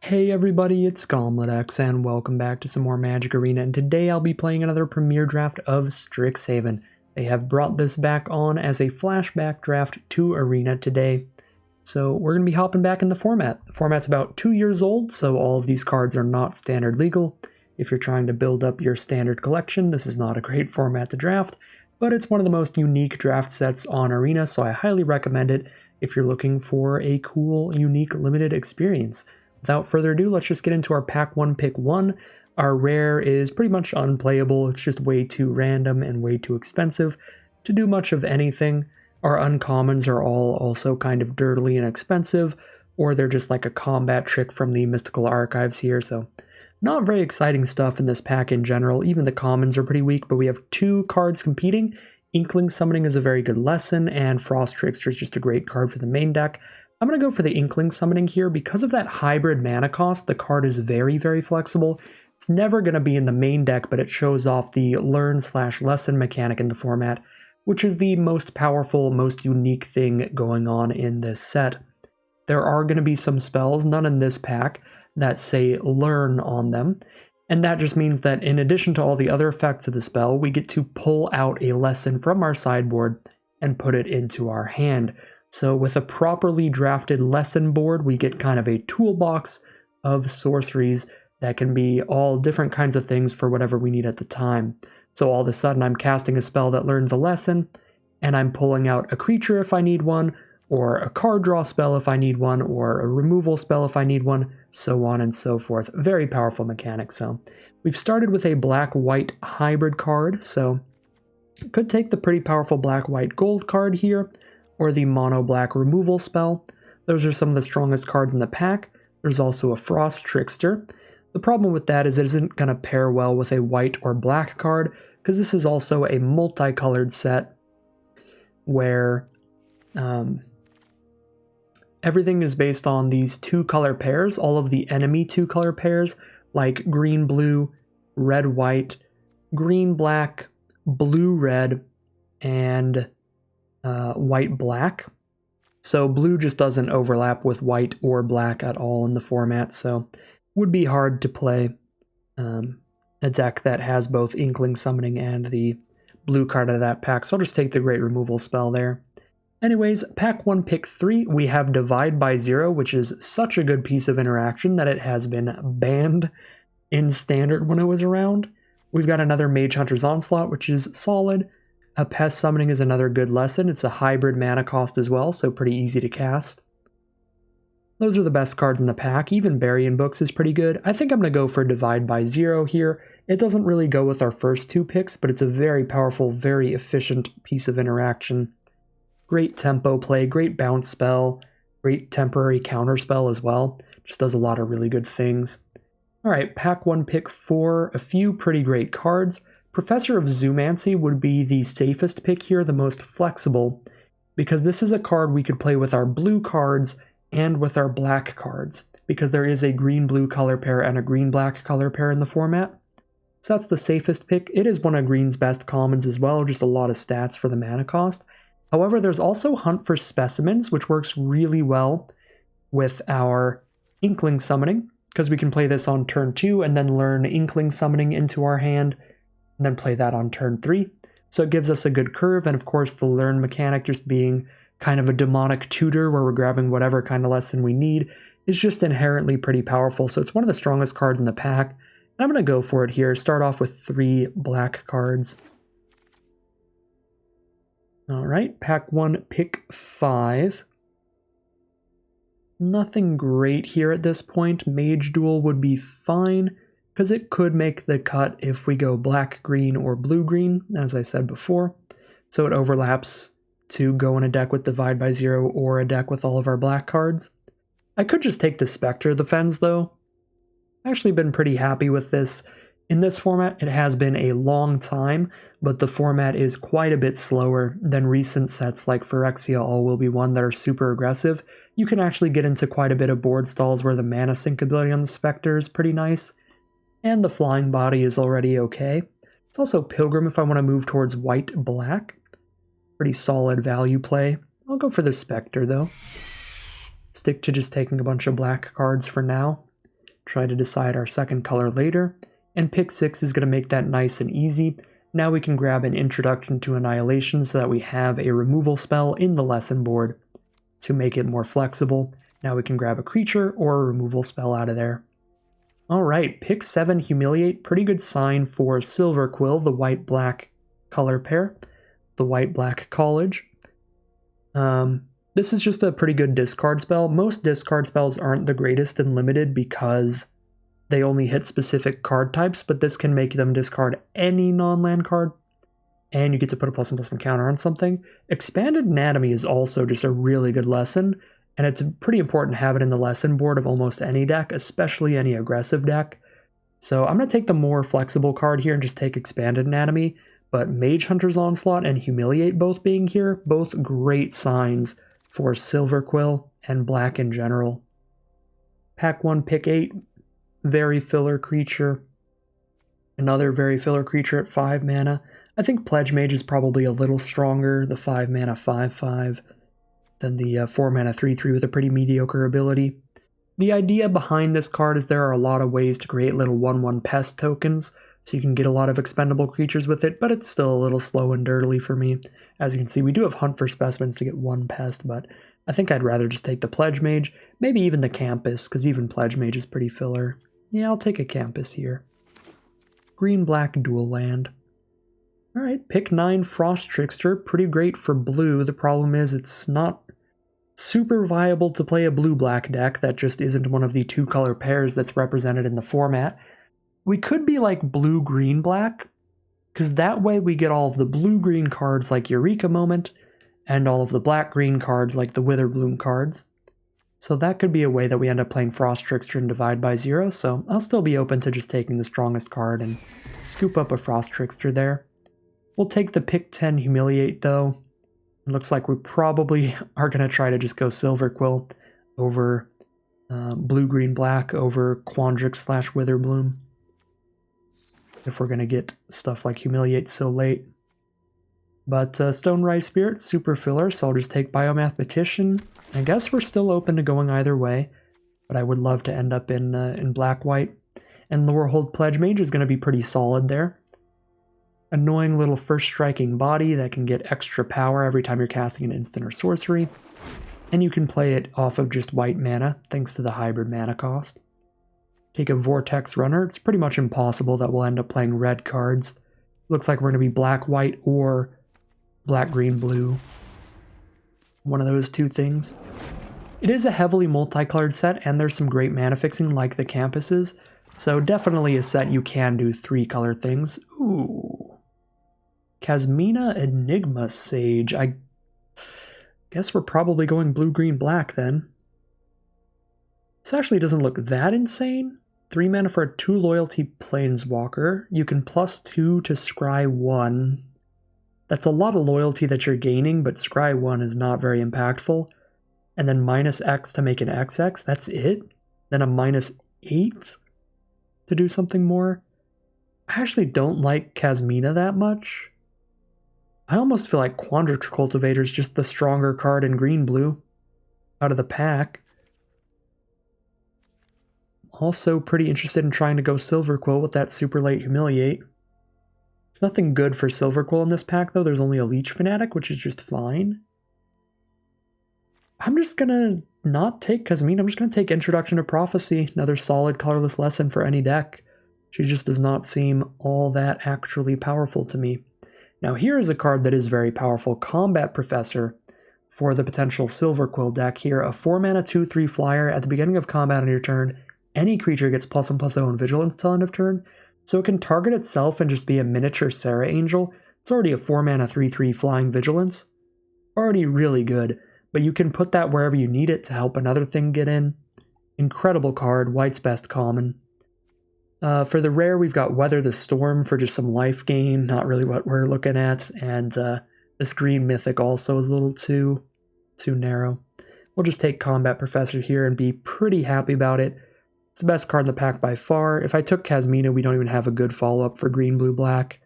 Hey everybody, it's GauntletX and welcome back to some more Magic Arena, and today I'll be playing another premiere draft of Strixhaven. They have brought this back on as a flashback draft to Arena today. So we're going to be hopping back in the format. The format's about 2 years old, so all of these cards are not standard legal. If you're trying to build up your standard collection, this is not a great format to draft, but it's one of the most unique draft sets on Arena, so I highly recommend it if you're looking for a cool, unique, limited experience. Without further ado, let's just get into our pack 1, pick 1. Our rare is pretty much unplayable. It's just way too random and way too expensive to do much of anything. Our uncommons are all also kind of dirtily inexpensive, or they're just like a combat trick from the Mystical Archives here, so not very exciting stuff in this pack in general. Even the commons are pretty weak, but we have 2 cards competing. Inkling Summoning is a very good lesson, and Frost Trickster is just a great card for the main deck. I'm going to go for the Inkling Summoning here. Because of that hybrid mana cost, the card is very, very flexible. It's never going to be in the main deck, but it shows off the learn/lesson mechanic in the format, which is the most powerful, most unique thing going on in this set. There are going to be some spells, none in this pack, that say learn on them, and that just means that in addition to all the other effects of the spell, we get to pull out a lesson from our sideboard and put it into our hand. So with a properly drafted lesson board, we get kind of a toolbox of sorceries that can be all different kinds of things for whatever we need at the time. So all of a sudden I'm casting a spell that learns a lesson, and I'm pulling out a creature if I need one, or a card draw spell if I need one, or a removal spell if I need one, so on and so forth. Very powerful mechanic. So we've started with a black-white hybrid card, so could take the pretty powerful black-white gold card here, or the mono-black removal spell. Those are some of the strongest cards in the pack. There's also a Frost Trickster. The problem with that is it isn't going to pair well with a white or black card, because this is also a multicolored set where everything is based on these 2-color pairs, all of the enemy 2-color pairs, like green-blue, red-white, green-black, blue-red, and white-black. So blue just doesn't overlap with white or black at all in the format, so would be hard to play a deck that has both Inkling Summoning and the blue card out of that pack, so I'll just take the Great Removal spell there. Anyways, pack 1, pick 3, we have Divide by Zero, which is such a good piece of interaction that it has been banned in Standard when it was around. We've got another Mage Hunter's Onslaught, which is solid. A Pest Summoning is another good lesson. It's a hybrid mana cost as well, so pretty easy to cast. Those are the best cards in the pack. Even Burying Books is pretty good. I think I'm going to go for Divide by Zero here. It doesn't really go with our first 2 picks, but it's a very powerful, very efficient piece of interaction. Great tempo play, great bounce spell, great temporary counter spell as well. Just does a lot of really good things. Alright, pack 1, pick 4, a few pretty great cards. Professor of Zoomancy would be the safest pick here, the most flexible, because this is a card we could play with our blue cards and with our black cards, because there is a green-blue color pair and a green-black color pair in the format. So that's the safest pick. It is one of green's best commons as well, just a lot of stats for the mana cost. However, there's also Hunt for Specimens, which works really well with our Inkling Summoning, because we can play this on turn 2 and then learn Inkling Summoning into our hand, and then play that on turn 3. So it gives us a good curve, and of course the learn mechanic just being kind of a demonic tutor where we're grabbing whatever kind of lesson we need is just inherently pretty powerful. So it's one of the strongest cards in the pack, and I'm going to go for it here. Start off with 3 black cards. Alright, pack 1, pick 5. Nothing great here at this point. Mage Duel would be fine, because it could make the cut if we go black-green or blue-green, as I said before. So it overlaps to go in a deck with Divide by Zero or a deck with all of our black cards. I could just take the Spectre of the Fens, though. I've actually been pretty happy with this. In this format, it has been a long time, but the format is quite a bit slower than recent sets like Phyrexia All Will Be One that are super aggressive. You can actually get into quite a bit of board stalls where the mana sink ability on the Spectre is pretty nice. And the Flying Body is already okay. It's also Pilgrim if I want to move towards white-black. Pretty solid value play. I'll go for the Spectre, though. Stick to just taking a bunch of black cards for now. try to decide our second color later, and pick 6 is going to make that nice and easy. Now we can grab an Introduction to Annihilation so that we have a removal spell in the lesson board to make it more flexible. Now we can grab a creature or a removal spell out of there. Alright, pick 7, Humiliate. Pretty good sign for Silver Quill, the white-black color pair. The white-black college. This is just a pretty good discard spell. Most discard spells aren't the greatest in Limited because they only hit specific card types, but this can make them discard any non-land card, and you get to put a +1/+1 counter on something. Expanded Anatomy is also just a really good lesson, and it's pretty important to have it in the lesson board of almost any deck, especially any aggressive deck. So I'm going to take the more flexible card here and just take Expanded Anatomy, but Mage Hunter's Onslaught and Humiliate both being here, both great signs for Silver Quill and black in general. Pack 1, pick 8, very filler creature. Another very filler creature at 5 mana. I think Pledge Mage is probably a little stronger, the 5 mana 5/5, than the 4 mana 3/3 with a pretty mediocre ability. The idea behind this card is there are a lot of ways to create little 1/1 pest tokens, so you can get a lot of expendable creatures with it, but it's still a little slow and dirtily for me. As you can see, we do have Hunt for Specimens to get 1 pest, but I think I'd rather just take the Pledge Mage, maybe even the Campus, because even Pledge Mage is pretty filler. Yeah, I'll take a Campus here. Green-black dual land. Alright, pick 9, Frost Trickster. Pretty great for blue. The problem is it's not super viable to play a blue-black deck that just isn't one of the 2-color pairs that's represented in the format. We could be like blue-green-black, because that way we get all of the blue-green cards like Eureka Moment, and all of the black-green cards like the Witherbloom cards. So that could be a way that we end up playing Frost Trickster and Divide by 0, so I'll still be open to just taking the strongest card and scoop up a Frost Trickster there. We'll take the pick 10 Humiliate though. It looks like we probably are going to try to just go Silver Quill over blue-green-black over Quandrix/Witherbloom. If we're going to get stuff like Humiliate so late. But Stonerise Spirit, super filler, so I'll just take Biomathematician. I guess we're still open to going either way, but I would love to end up in black-white. And Lorehold Pledge Mage is going to be pretty solid there. Annoying little first striking body that can get extra power every time you're casting an instant or sorcery. And you can play it off of just white mana, thanks to the hybrid mana cost. Take a Vortex Runner. It's pretty much impossible that we'll end up playing red cards. Looks like we're going to be black-white or black-green-blue. One of those two things. It is a heavily multicolored set, and there's some great mana fixing like the Campuses, so definitely a set you can do 3-color things. Ooh. Kasmina Enigma Sage. I guess we're probably going blue-green-black then. This actually doesn't look that insane. 3 mana for a 2 loyalty Planeswalker. You can +2 to Scry 1. That's a lot of loyalty that you're gaining, but Scry 1 is not very impactful. And then -X to make an XX, that's it? Then a -8 to do something more? I actually don't like Kasmina that much. I almost feel like Quandrix Cultivator is just the stronger card in green-blue out of the pack. Also pretty interested in trying to go Silver Quill with that super late Humiliate. It's nothing good for Silver Quill in this pack though, there's only a Leech Fanatic, which is just fine. I'm just gonna not take Kasmina, I'm just gonna take Introduction to Prophecy, another solid colorless lesson for any deck. She just does not seem all that actually powerful to me. Now here is a card that is very powerful, Combat Professor, for the potential Silver Quill deck here. A 4 mana 2/3 flyer at the beginning of combat on your turn. Any creature gets +1/+0 in Vigilance till end of turn, so it can target itself and just be a miniature Serra Angel. It's already a 4 mana 3/3 flying Vigilance. Already really good, but you can put that wherever you need it to help another thing get in. Incredible card, white's best common. For the rare, we've got Weather the Storm for just some life gain, not really what we're looking at, and this green mythic also is a little too narrow. We'll just take Combat Professor here and be pretty happy about it. It's the best card in the pack by far. If I took Kasmina, we don't even have a good follow-up for green, blue, black.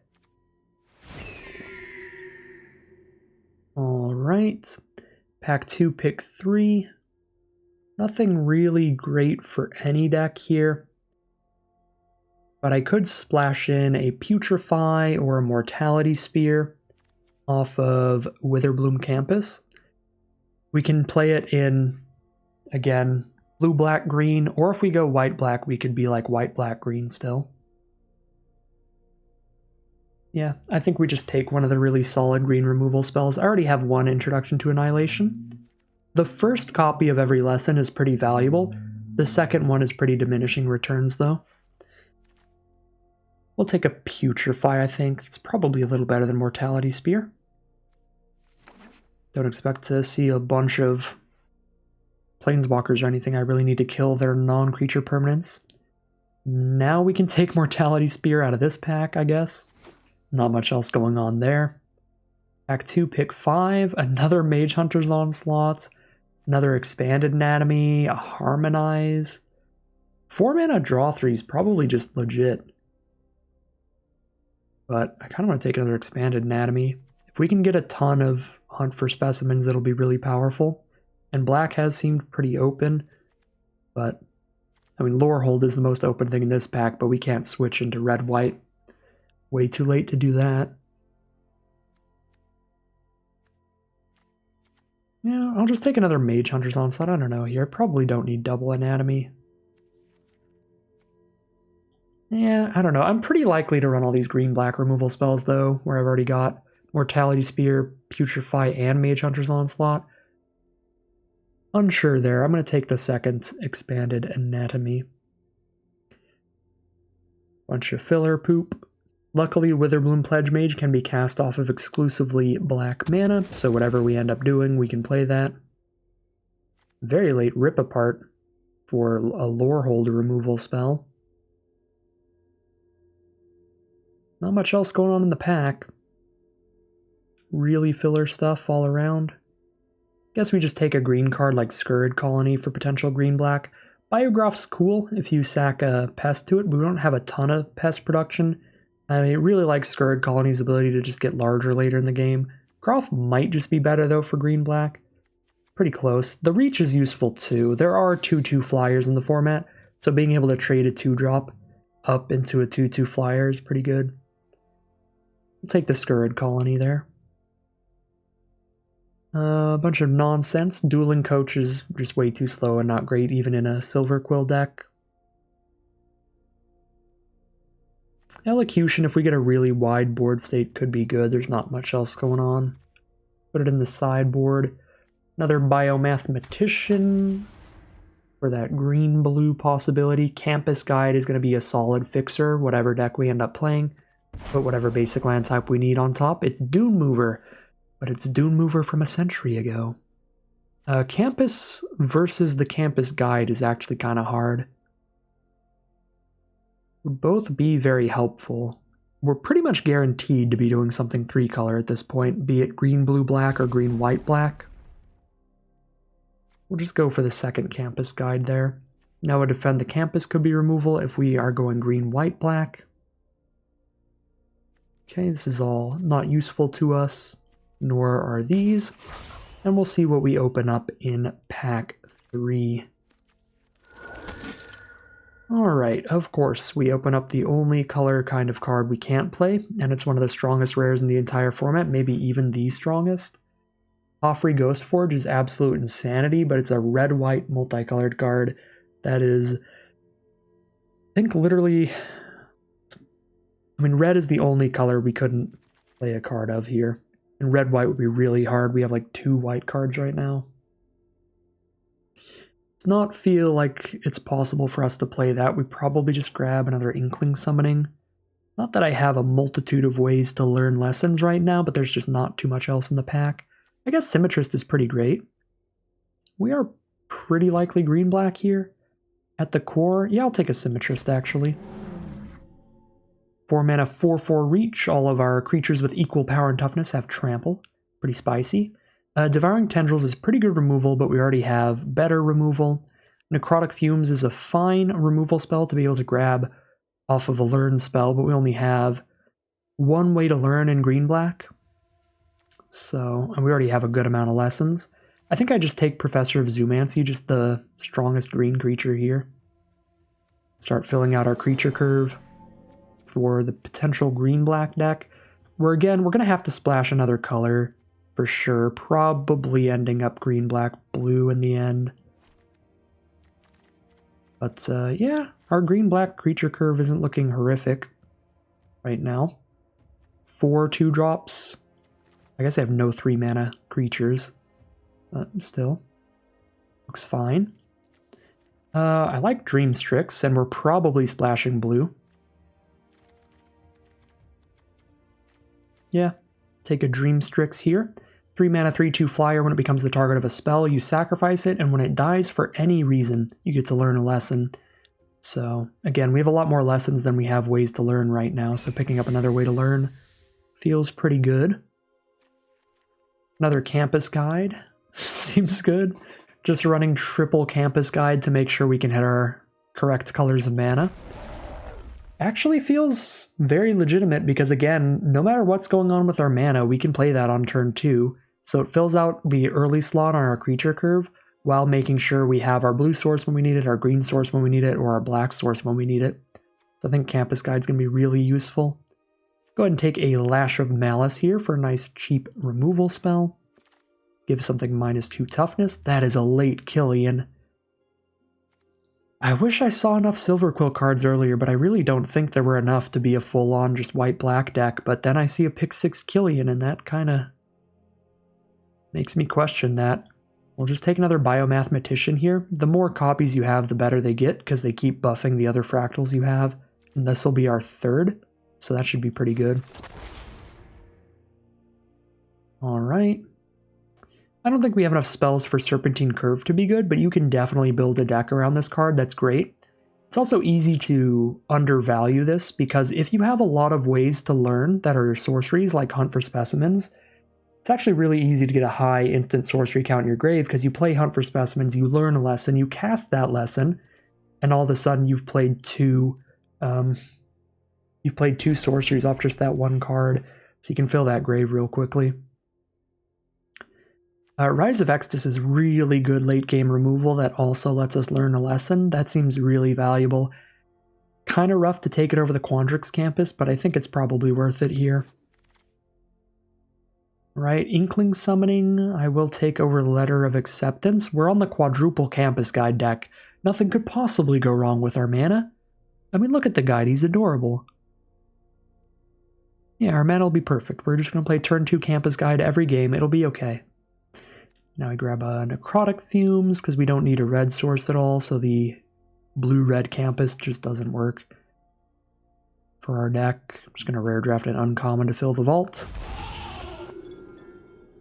Alright. Pack 2, pick 3. Nothing really great for any deck here. But I could splash in a Putrefy or a Mortality Spear off of Witherbloom Campus. We can play it in, again, blue, black, green, or if we go white, black, we could be like white, black, green still. Yeah, I think we just take one of the really solid green removal spells. I already have one Introduction to Annihilation. The first copy of every lesson is pretty valuable. The second one is pretty diminishing returns, though. We'll take a Putrefy, I think. It's probably a little better than Mortality Spear. Don't expect to see a bunch of Planeswalkers or anything. I really need to kill their non-creature permanents. Now we can take Mortality Spear out of this pack, I guess. Not much else going on there. Pack 2, pick 5, another Mage Hunter's Onslaught, another Expanded Anatomy, a Harmonize. 4 mana draw 3 is probably just legit. But I kind of want to take another Expanded Anatomy. If we can get a ton of Hunt for Specimens, it'll be really powerful. And black has seemed pretty open, but I mean, Lorehold is the most open thing in this pack, but we can't switch into red-white. Way too late to do that. Yeah, I'll just take another Mage Hunter's Onslaught. I don't know here. Probably don't need double anatomy. Yeah, I don't know. I'm pretty likely to run all these green-black removal spells, though, where I've already got Mortality Spear, Putrefy, and Mage Hunter's Onslaught. Unsure there. I'm going to take the second Expanded Anatomy. Bunch of filler poop. Luckily, Witherbloom Pledge Mage can be cast off of exclusively black mana, so whatever we end up doing, we can play that. Very late Rip Apart for a Lorehold removal spell. Not much else going on in the pack. Really filler stuff all around. Guess we just take a green card like Scurrid Colony for potential green-black. Biograph's cool if you sack a pest to it, but we don't have a ton of pest production. I mean, I really like Scurrid Colony's ability to just get larger later in the game. Groff might just be better, though, for green-black. Pretty close. The Reach is useful, too. There are 2/2 flyers in the format, so being able to trade a 2-drop up into a 2/2 flyer is pretty good. We'll take the Scurrid Colony there. A bunch of nonsense. Dueling Coach is just way too slow and not great, even in a Silver Quill deck. Elocution, if we get a really wide board state, could be good. There's not much else going on. Put it in the sideboard. Another Biomathematician for that green-blue possibility. Campus Guide is going to be a solid fixer, whatever deck we end up playing. Put whatever basic land type we need on top. It's Dune Mover, but it's Dune Mover from a century ago. Campus versus the Campus Guide is actually kind of hard. Would both be very helpful. We're pretty much guaranteed to be doing something 3-color at this point, be it green, blue, black, or green, white, black. We'll just go for the second Campus Guide there. Now a Defend the Campus could be removal if we are going green, white, black. Okay, this is all not useful to us, nor are these. And we'll see what we open up in pack 3. Alright, of course, we open up the only color kind of card we can't play, and it's one of the strongest rares in the entire format, maybe even the strongest. Joffrey Ghostforge is absolute insanity, but it's a red-white multicolored card that is, I think, literally... I mean, red is the only color we couldn't play a card of here. And red-white would be really hard. We have like 2 white cards right now. Does not feel like it's possible for us to play that. We probably just grab another Inkling Summoning. Not that I have a multitude of ways to learn lessons right now, but there's just not too much else in the pack. I guess Symmetrist is pretty great. We are pretty likely green-black here. At the core, yeah, I'll take a Symmetrist, actually. 4 mana, 4/4 reach. All of our creatures with equal power and toughness have trample. Pretty spicy. Devouring Tendrils is pretty good removal, but we already have better removal. Necrotic Fumes is a fine removal spell to be able to grab off of a learn spell, but we only have 1 way to learn in green-black. So, and we already have a good amount of lessons. I think I just take Professor of Zoomancy, just the strongest green creature here. Start filling out our creature curve. for the potential green-black deck, where again, we're going to have to splash another color for sure, probably ending up green-black-blue in the end. But yeah, our green-black creature curve isn't looking horrific right now. 4 2-drops. I guess I have no 3-mana creatures, but still. Looks fine. I like Dream Strix, and we're probably splashing blue. Yeah, take a Dream Strix here. 3-mana 3/2 flyer. When it becomes the target of a spell, you sacrifice it, and when it dies for any reason, you get to learn a lesson. So, again, we have a lot more lessons than we have ways to learn right now, so picking up another way to learn feels pretty good. Another campus guide. Seems good. Just running triple campus guide to make sure we can hit our correct colors of mana. Actually feels very legitimate because, again, no matter what's going on with our mana, we can play that on turn 2. So it fills out the early slot on our creature curve while making sure we have our blue source when we need it, our green source when we need it, or our black source when we need it. So I think Campus Guide's going to be really useful. Go ahead and take a Lash of Malice here for a nice cheap removal spell. Give something -2 toughness. That is a late Killian. I wish I saw enough Silver Quill cards earlier, but I really don't think there were enough to be a full-on just white-black deck. But then I see a pick 6 Killian, and that kind of makes me question that. We'll just take another Biomathematician here. The more copies you have, the better they get, because they keep buffing the other fractals you have. And this will be our 3rd, so that should be pretty good. Alright. I don't think we have enough spells for Serpentine Curve to be good, but you can definitely build a deck around this card. That's great. It's also easy to undervalue this, because if you have a lot of ways to learn that are sorceries, like Hunt for Specimens, it's actually really easy to get a high instant sorcery count in your grave, because you play Hunt for Specimens, you learn a lesson, you cast that lesson, and all of a sudden you've played two sorceries off just that one card, so you can fill that grave real quickly. Rise of Extus is really good late game removal that also lets us learn a lesson. That seems really valuable. Kind of rough to take it over the Quandrix campus, but I think it's probably worth it here. Right, Inkling Summoning, I will take over Letter of Acceptance. We're on the quadruple campus guide deck. Nothing could possibly go wrong with our mana. I mean, look at the guide, he's adorable. Yeah, our mana will be perfect. We're just going to play turn 2 campus guide every game, it'll be okay. Now I grab a Necrotic Fumes, because we don't need a red source at all, so the blue-red campus just doesn't work for our deck. I'm just going to rare draft an uncommon to fill the vault.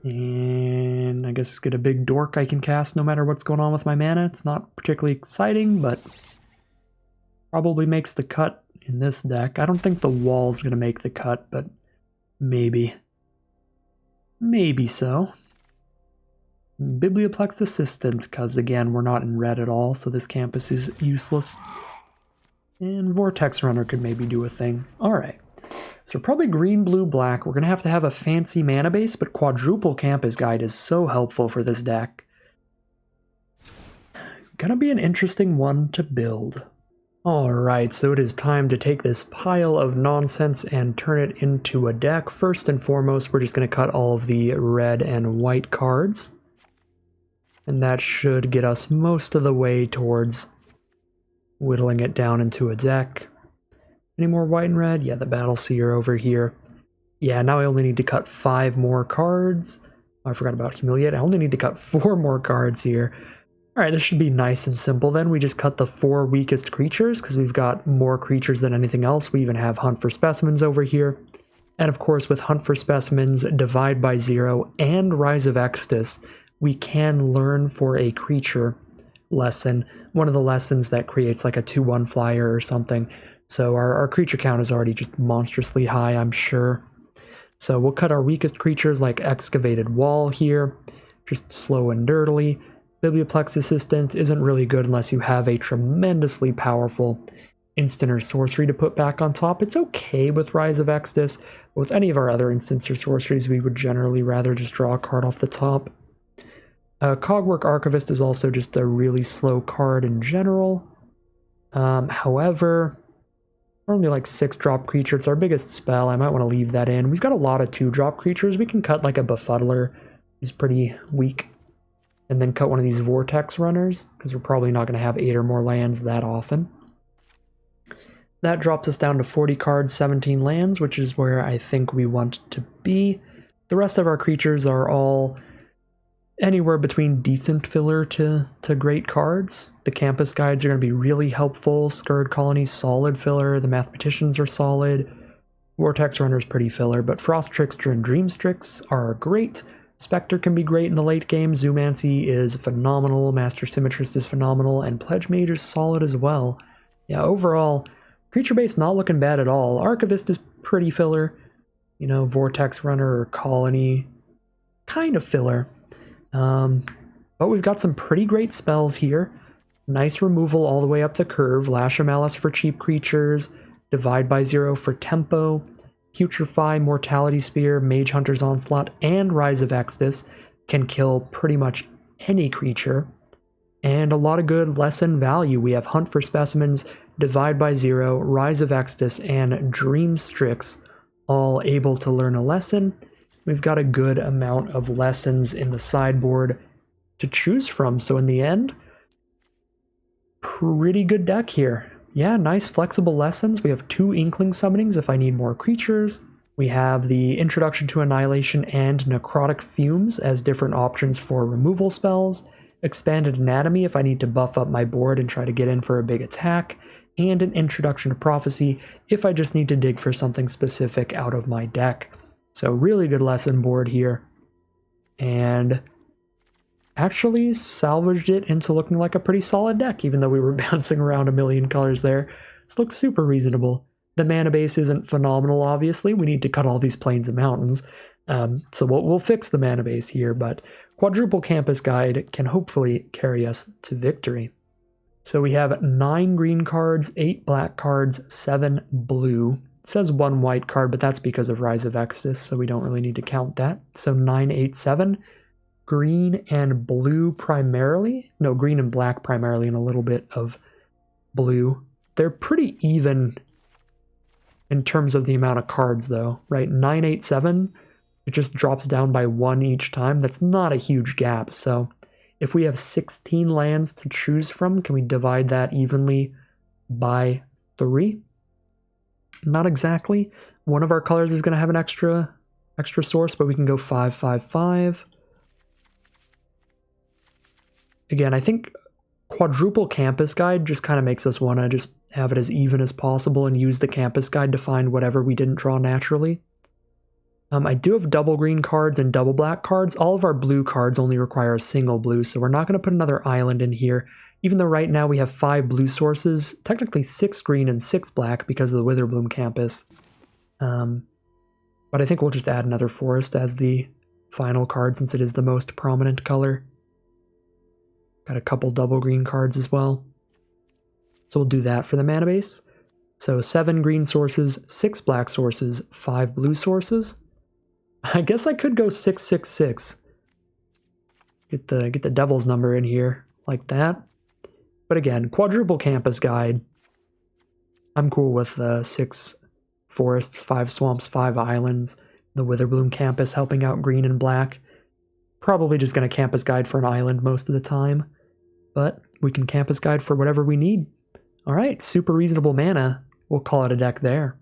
And I guess get a big dork I can cast no matter what's going on with my mana. It's not particularly exciting, but probably makes the cut in this deck. I don't think the wall's going to make the cut, but maybe. Maybe so. Biblioplex Assistant, because again, we're not in red at all, so this campus is useless. And Vortex Runner could maybe do a thing. Alright. So probably green, blue, black. We're going to have a fancy mana base, but quadruple campus guide is so helpful for this deck. Gonna be an interesting one to build. Alright, so it is time to take this pile of nonsense and turn it into a deck. First and foremost, we're just going to cut all of the red and white cards. And that should get us most of the way towards whittling it down into a deck. Any more white and red? Yeah, the Battle Seer over here. Yeah, now I only need to cut 5 more cards. Oh, I forgot about Humiliate. I only need to cut 4 more cards here. Alright, this should be nice and simple then. We just cut the 4 weakest creatures, because we've got more creatures than anything else. We even have Hunt for Specimens over here. And of course, with Hunt for Specimens, Divide by 0, and Rise of Extus, we can learn for a creature lesson. One of the lessons that creates like a 2/1 flyer or something. So our creature count is already just monstrously high, I'm sure. So we'll cut our weakest creatures like Excavated Wall here, just slow and dirtily. Biblioplex Assistant isn't really good unless you have a tremendously powerful instant or sorcery to put back on top. It's okay with Rise of Extus, but with any of our other instants or sorceries, we would generally rather just draw a card off the top. Cogwork Archivist is also just a really slow card in general. However, We're only like 6-drop creature. It's our biggest spell. I might want to leave that in. We've got a lot of 2-drop creatures. We can cut like a Befuddler, who's pretty weak. And then cut one of these Vortex Runners, because we're probably not going to have 8 or more lands that often. That drops us down to 40 cards, 17 lands, which is where I think we want to be. The rest of our creatures are all anywhere between decent filler to great cards. The Campus Guides are going to be really helpful. Scurrid Colony's solid filler. The Mathematicians are solid. Vortex Runner's pretty filler, but Frost Trickster and Dream Strix are great. Spectre can be great in the late game. Zoomancy is phenomenal. Master Symmetrist is phenomenal. And Pledge Mage is solid as well. Yeah, overall, creature base not looking bad at all. Archivist is pretty filler. You know, Vortex Runner or Colony, kind of filler. But we've got some pretty great spells here. Nice removal all the way up the curve. Lash of Malice for cheap creatures. Divide by 0 for tempo. Putrefy, Mortality Spear, Mage Hunter's Onslaught, and Rise of Exodus can kill pretty much any creature. And a lot of good lesson value. We have Hunt for Specimens, Divide by 0, Rise of Exodus, and Dream Strix, all able to learn a lesson. We've got a good amount of lessons in the sideboard to choose from. So in the end, pretty good deck here. Yeah, nice flexible lessons. We have 2 Inkling summonings if I need more creatures. We have the Introduction to Annihilation and Necrotic Fumes as different options for removal spells. Expanded Anatomy if I need to buff up my board and try to get in for a big attack. And an Introduction to Prophecy if I just need to dig for something specific out of my deck. So really good lesson board here. And actually salvaged it into looking like a pretty solid deck, even though we were bouncing around a million colors there. This looks super reasonable. The mana base isn't phenomenal, obviously. We need to cut all these plains and mountains. So we'll fix the mana base here, but Quadruple Campus Guide can hopefully carry us to victory. So we have 9 green cards, 8 black cards, 7 blue. It says 1 white card, but that's because of Rise of Exodus, so we don't really need to count that. So 9, 8, 7. Green and blue primarily. No, green and black primarily, and a little bit of blue. They're pretty even in terms of the amount of cards, though, right? 9, 8, 7, it just drops down by 1 each time. That's not a huge gap. So if we have 16 lands to choose from, can we divide that evenly by 3? Not exactly. One of our colors is going to have an extra source, but we can go 5, 5, 5. Again, I think Quadruple Campus Guide just kind of makes us want to just have it as even as possible and use the Campus Guide to find whatever we didn't draw naturally. I do have double green cards and double black cards. All of our blue cards only require a single blue, so we're not going to put another island in here, even though right now we have 5 blue sources, technically 6 green and 6 black because of the Witherbloom Campus. But I think we'll just add another forest as the final card since it is the most prominent color. Got a couple double green cards as well. So we'll do that for the mana base. So 7 green sources, 6 black sources, 5 blue sources. I guess I could go 6, 6, 6. Get the devil's number in here like that. But again, Quadruple Campus Guide. I'm cool with 6 forests, 5 swamps, 5 islands. The Witherbloom Campus helping out green and black. Probably just going to Campus Guide for an island most of the time. But we can Campus Guide for whatever we need. Alright, super reasonable mana. We'll call it a deck there.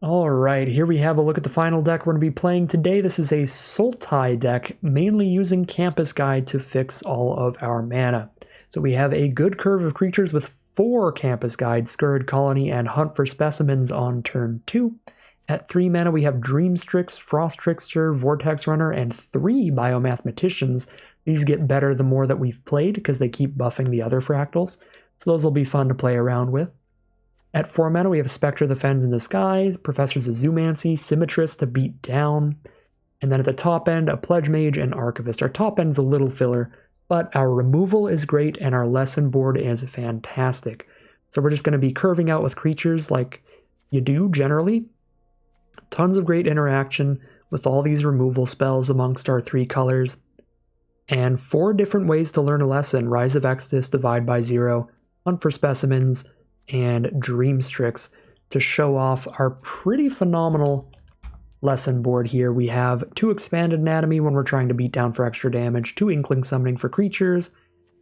Alright, here we have a look at the final deck we're going to be playing today. This is a Sultai deck, mainly using Campus Guide to fix all of our mana. So we have a good curve of creatures with 4 Campus Guide, Scurrid Colony, and Hunt for Specimens on turn 2. At 3 mana we have Dream Strix, Frost Trickster, Vortex Runner, and 3 Biomathematicians. These get better the more that we've played because they keep buffing the other fractals. So those will be fun to play around with. At 4 mana, we have Spectre the Fens in the Sky, Professors of Zoomancy, Symmetrist to beat down. And then at the top end, a Pledge Mage and Archivist. Our top end's a little filler, but our removal is great and our lesson board is fantastic. So we're just going to be curving out with creatures like you do generally. Tons of great interaction with all these removal spells amongst our 3 colors. And 4 different ways to learn a lesson: Rise of Exodus, Divide by 0, Hunt for Specimens, and Dream Strix. to show off our pretty phenomenal lesson board here. We have 2 expanded anatomy when we're trying to beat down for extra damage, 2 inkling summoning for creatures,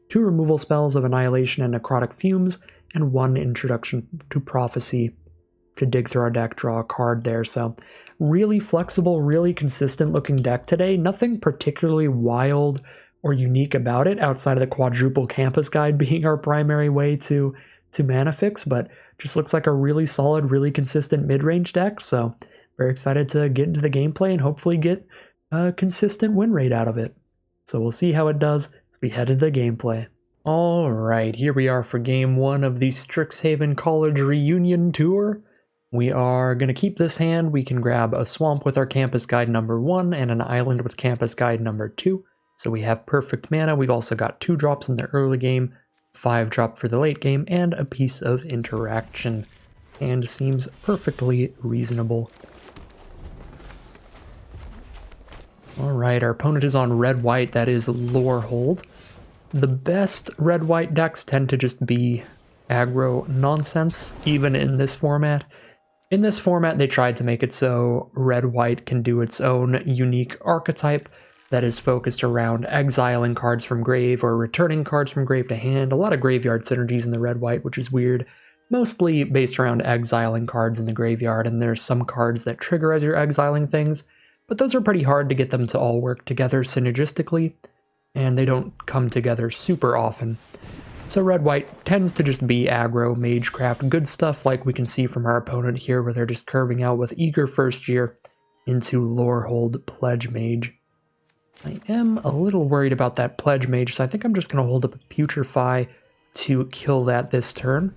2 removal spells of annihilation and necrotic fumes, and 1 introduction to prophecy to dig through our deck, draw a card there. So really flexible, really consistent looking deck today. Nothing particularly wild or unique about it outside of the quadruple campus guide being our primary way to mana fix, but just looks like a really solid, really consistent mid-range deck. So very excited to get into the gameplay and hopefully get a consistent win rate out of it. So we'll see how it does as we head into the gameplay. All right, here we are for game 1 of the Strixhaven College Reunion Tour. We are going to keep this hand. We can grab a swamp with our campus guide number 1 and an island with campus guide number 2. So we have perfect mana. We've also got 2 drops in the early game, 5 drop for the late game, and a piece of interaction. And seems perfectly reasonable. Alright, our opponent is on red-white. That is Lorehold. The best red-white decks tend to just be aggro nonsense, even in this format. In this format, they tried to make it so red-white can do its own unique archetype that is focused around exiling cards from grave or returning cards from grave to hand. A lot of graveyard synergies in the red-white, which is weird. Mostly based around exiling cards in the graveyard, and there's some cards that trigger as you're exiling things, but those are pretty hard to get them to all work together synergistically, and they don't come together super often. So red-white tends to just be aggro, magecraft, good stuff like we can see from our opponent here, where they're just curving out with Eager First Year into Lorehold Pledge Mage. I am a little worried about that Pledge Mage, so I think I'm just going to hold up a Putrefy to kill that this turn.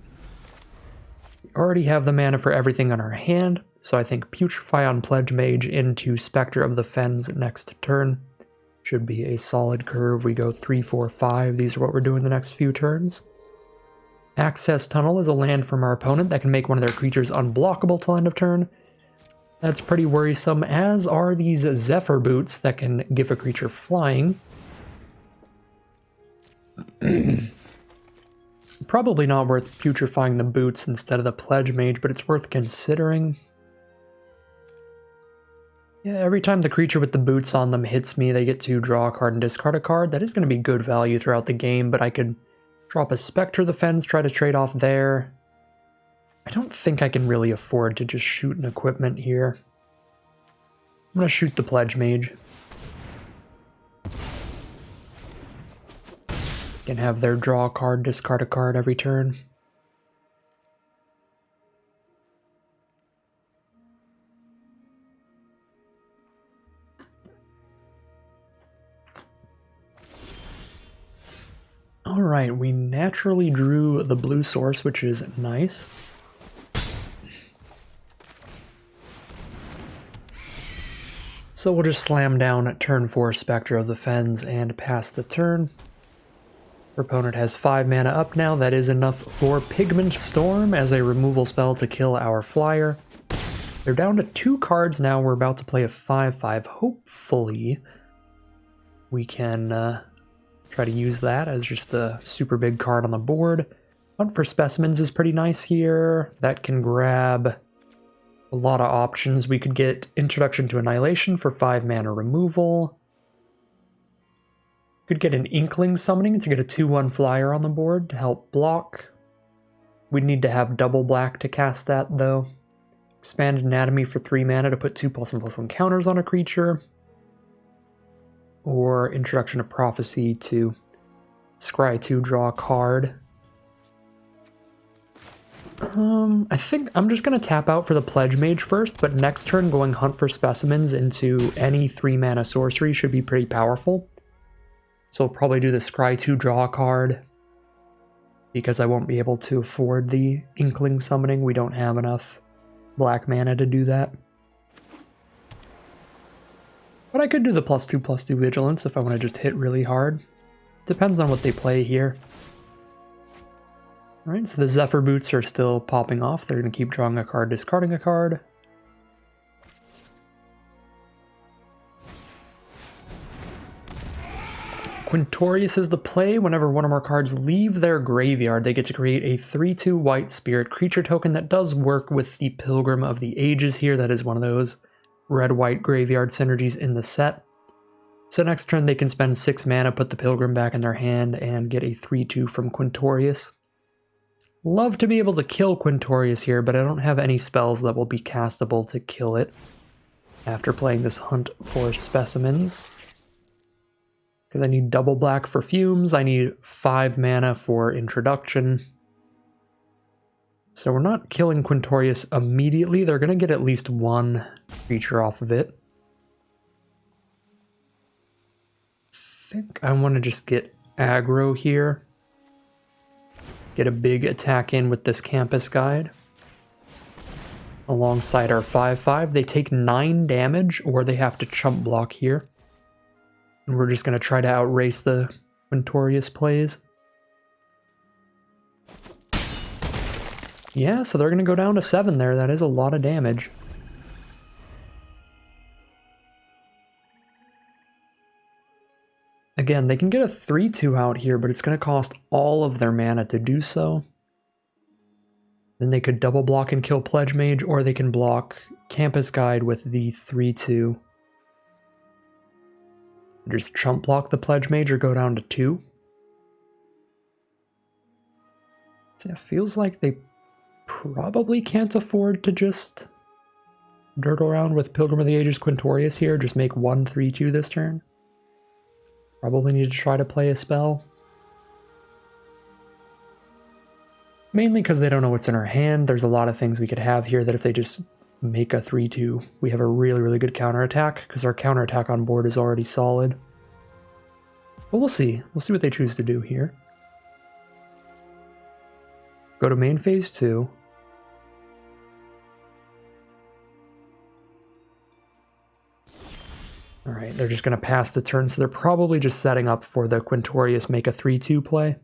We already have the mana for everything on our hand, so I think Putrefy on Pledge Mage into Spectre of the Fens next turn should be a solid curve. We go 3, 4, 5. These are what we're doing the next few turns. Access Tunnel is a land from our opponent that can make one of their creatures unblockable till end of turn. That's pretty worrisome, as are these Zephyr Boots that can give a creature flying. Probably not worth putrefying the boots instead of the Pledge Mage, but it's worth considering. Yeah, every time the creature with the boots on them hits me, they get to draw a card and discard a card. That is going to be good value throughout the game, but I could drop a Spectre of the Fens, try to trade off there. I don't think I can really afford to just shoot an equipment here. I'm going to shoot the Pledge Mage. Can have their draw a card, discard a card every turn. Alright, we naturally drew the blue source, which is nice. So we'll just slam down at turn 4 Spectre of the Fens and pass the turn. Our opponent has 5 mana up now. That is enough for Pigment Storm as a removal spell to kill our flyer. They're down to 2 cards now. We're about to play a 5/5. Hopefully we can try to use that as just a super big card on the board. Hunt for Specimens is pretty nice here. That can grab a lot of options. We could get Introduction to Annihilation for 5 mana removal. Could get an Inkling Summoning to get a 2/1 flyer on the board to help block. We'd need to have double black to cast that though. Expanded Anatomy for 3 mana to put 2+1/+1 counters on a creature. Or Introduction to Prophecy to scry 2, draw a card. I think I'm just going to tap out for the Pledge Mage first, but next turn going Hunt for Specimens into any 3 mana sorcery should be pretty powerful. So I'll probably do the scry 2, draw a card, because I won't be able to afford the Inkling Summoning. We don't have enough black mana to do that. But I could do the +2/+2 Vigilance if I want to just hit really hard. Depends on what they play here. Alright, so the Zephyr Boots are still popping off. They're going to keep drawing a card, discarding a card. Quintorius is the play. Whenever one of our cards leave their graveyard, they get to create a 3/2 white spirit creature token that does work with the Pilgrim of the Ages here. That is one of those red-white graveyard synergies in the set. So next turn they can spend 6 mana, put the Pilgrim back in their hand, and get a 3/2 from Quintorius. Love to be able to kill Quintorius here, but I don't have any spells that will be castable to kill it after playing this Hunt for Specimens. Because I need double black for Fumes, I need 5 mana for Introduction. So we're not killing Quintorius immediately, they're going to get at least one creature off of it. I think I want to just get aggro here. Get a big attack in with this Campus Guide. Alongside our 5/5, they take 9 damage, or they have to chump block here. And we're just going to try to outrace the Quintorius plays. Yeah, so they're going to go down to 7 there. That is a lot of damage. Again, they can get a 3/2 out here, but it's going to cost all of their mana to do so. Then they could double block and kill Pledge Mage, or they can block Campus Guide with the 3/2. Just chump block the Pledge Mage or go down to 2. So it feels like they probably can't afford to just dirt around with Pilgrim of the Ages Quintorius here, just make 1 3/2 this turn. Probably need to try to play a spell. Mainly because they don't know what's in our hand. There's a lot of things we could have here that if they just make a 3/2, we have a really, really good counterattack, because our counterattack on board is already solid. But we'll see. We'll see what they choose to do here. Go to main phase 2. Alright, they're just going to pass the turn, so they're probably just setting up for the Quintorius make a 3/2 play.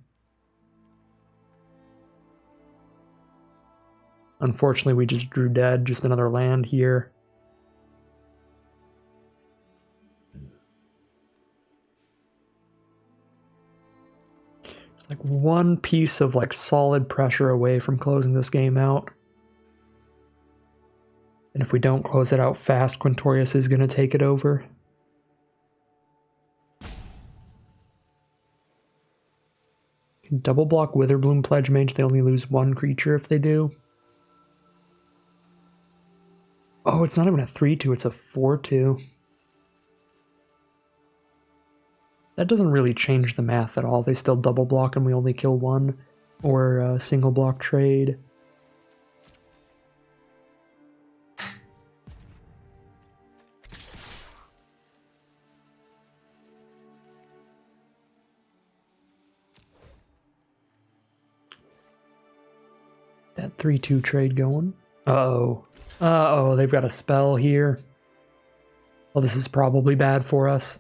Unfortunately, we just drew dead, just another land here. It's like one piece of like solid pressure away from closing this game out. And if we don't close it out fast, Quintorius is going to take it over. Can double block Witherbloom Pledge Mage, they only lose 1 creature if they do. Oh, it's not even a 3/2, it's a 4/2. That doesn't really change the math at all. They still double block and we only kill 1, or a single block trade. That 3/2 trade going. Uh-oh. Uh-oh, they've got a spell here. Well, this is probably bad for us.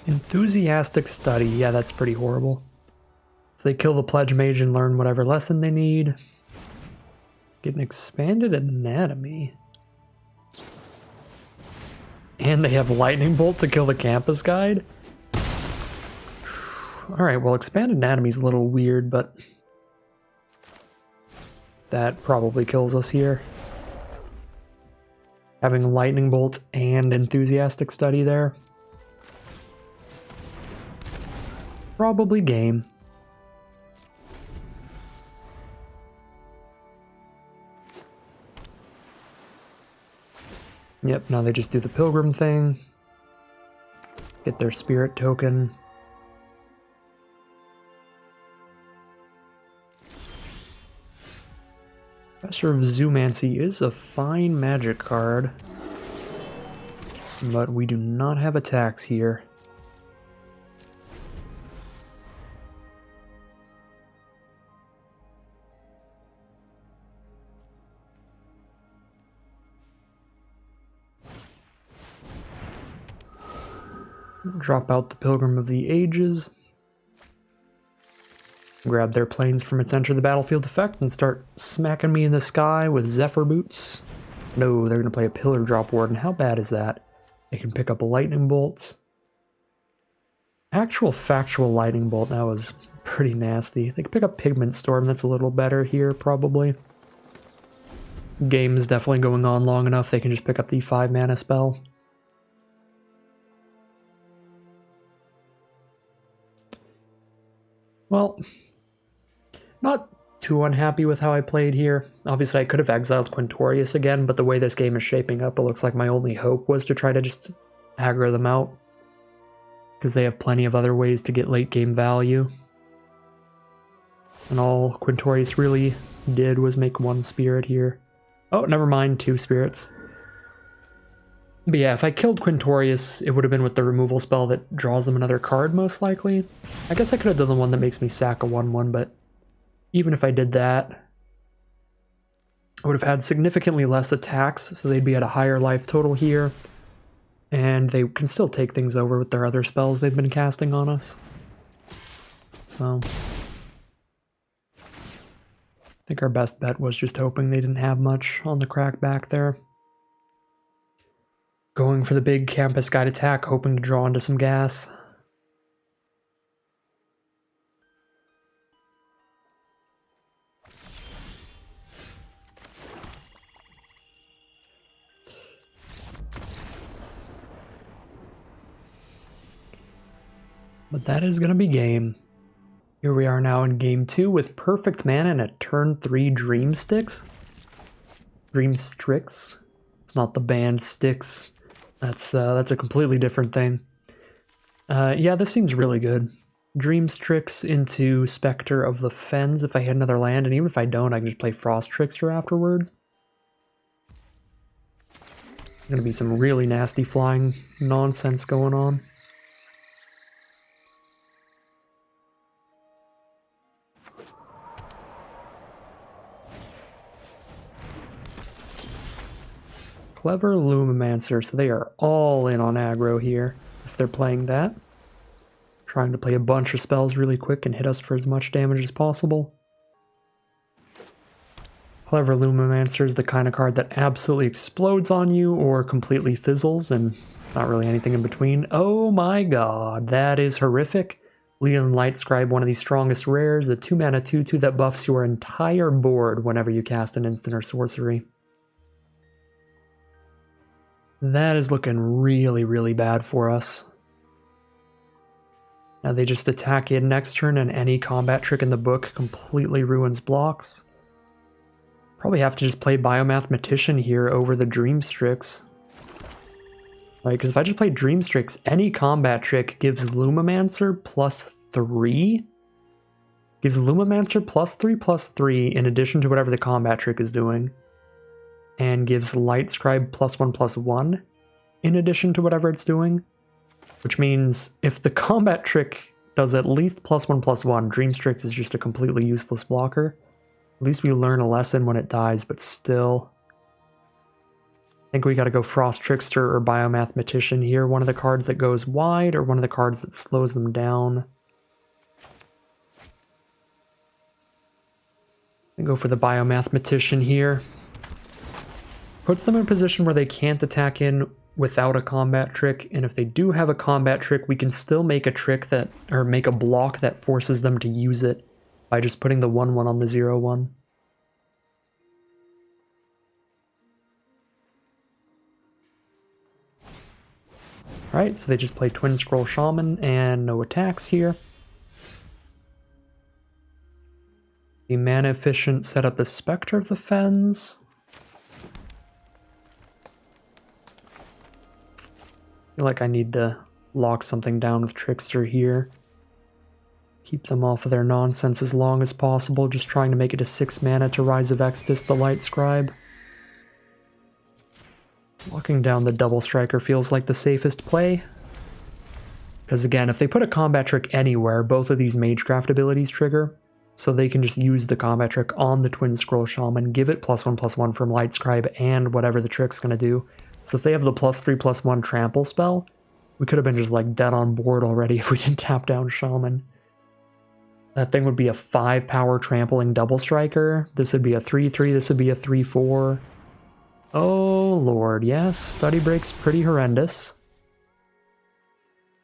Enthusiastic Study. Yeah, that's pretty horrible. So they kill the Pledge Mage and learn whatever lesson they need. Get an Expanded Anatomy. And they have Lightning Bolt to kill the Campus Guide? Alright, well, Expanded Anatomy's a little weird, but that probably kills us here. Having Lightning Bolt and Enthusiastic Study there. Probably game. Yep, now they just do the Pilgrim thing. Get their Spirit token. Professor of Zoomancy is a fine magic card, but we do not have attacks here. Drop out the Pilgrim of the Ages. Grab their planes from its enter the battlefield effect and start smacking me in the sky with Zephyr boots. No, they're going to play a pillar drop warden. How bad is that? They can pick up lightning bolts. Actual factual lightning bolt, that was pretty nasty. They can pick up pigment storm, that's a little better here probably. Game is definitely going on long enough, they can just pick up the 5 mana spell. Well, not too unhappy with how I played here. Obviously I could have exiled Quintorius again, but the way this game is shaping up, it looks like my only hope was to try to just aggro them out. Because they have plenty of other ways to get late game value. And all Quintorius really did was make 1 spirit here. Oh, never mind, 2 spirits. But yeah, if I killed Quintorius, it would have been with the removal spell that draws them another card, most likely. I guess I could have done the one that makes me sack a 1/1, but even if I did that, I would have had significantly less attacks, so they'd be at a higher life total here. And they can still take things over with their other spells they've been casting on us. So I think our best bet was just hoping they didn't have much on the crack back there. Going for the big campus guide attack, hoping to draw into some gas. But that is going to be game. Here we are now in game 2 with perfect mana and a turn 3 Dream Sticks. Dream Strix. It's not the band Styx. That's a completely different thing. Yeah, this seems really good. Dream Strix into Spectre of the Fens if I hit another land, and even if I don't, I can just play Frost Trickster afterwards. There's gonna be some really nasty flying nonsense going on. Clever Lumimancer, so they are all in on aggro here, if they're playing that. Trying to play a bunch of spells really quick and hit us for as much damage as possible. Clever Lumimancer is the kind of card that absolutely explodes on you or completely fizzles, and not really anything in between. Oh my god, that is horrific. Leon Light Scribe, one of the strongest rares, a 2 mana 2/2 that buffs your entire board whenever you cast an instant or sorcery. That is looking really, really bad for us. Now they just attack in next turn and any combat trick in the book completely ruins blocks. Probably have to just play Biomathematician here over the Dream Strix. Right, because if I just play Dream Strix, any combat trick gives Lumimancer +3? Gives Lumimancer +3/+3 in addition to whatever the combat trick is doing. And gives Light Scribe +1/+1 in addition to whatever it's doing. Which means if the combat trick does at least +1/+1, Dream Strix is just a completely useless blocker. At least we learn a lesson when it dies, but still. I think we gotta go Frost Trickster or Biomathematician here. One of the cards that goes wide or one of the cards that slows them down. And go for the Biomathematician here. Puts them in a position where they can't attack in without a combat trick, and if they do have a combat trick, we can still make a trick that, or make a block that forces them to use it by just putting the 1/1 on the 0/1. Alright, so they just play Twin Scroll Shaman and no attacks here. The mana efficient set up the Spectre of the Fens. I feel like I need to lock something down with Trickster here. Keep them off of their nonsense as long as possible, just trying to make it a 6 mana to Rise of Exodus, the Light Scribe. Locking down the Double Striker feels like the safest play. Because again, if they put a combat trick anywhere, both of these Magecraft abilities trigger, so they can just use the combat trick on the Twin Scroll Shaman, give it +1/+1 from Light Scribe and whatever the trick's gonna do. So if they have the +3/+1 trample spell, we could have been just like dead on board already if we didn't tap down Shaman. That thing would be a 5-power trampling double striker. This would be a 3-3, this would be a 3-4. Oh lord, yes, study break's pretty horrendous.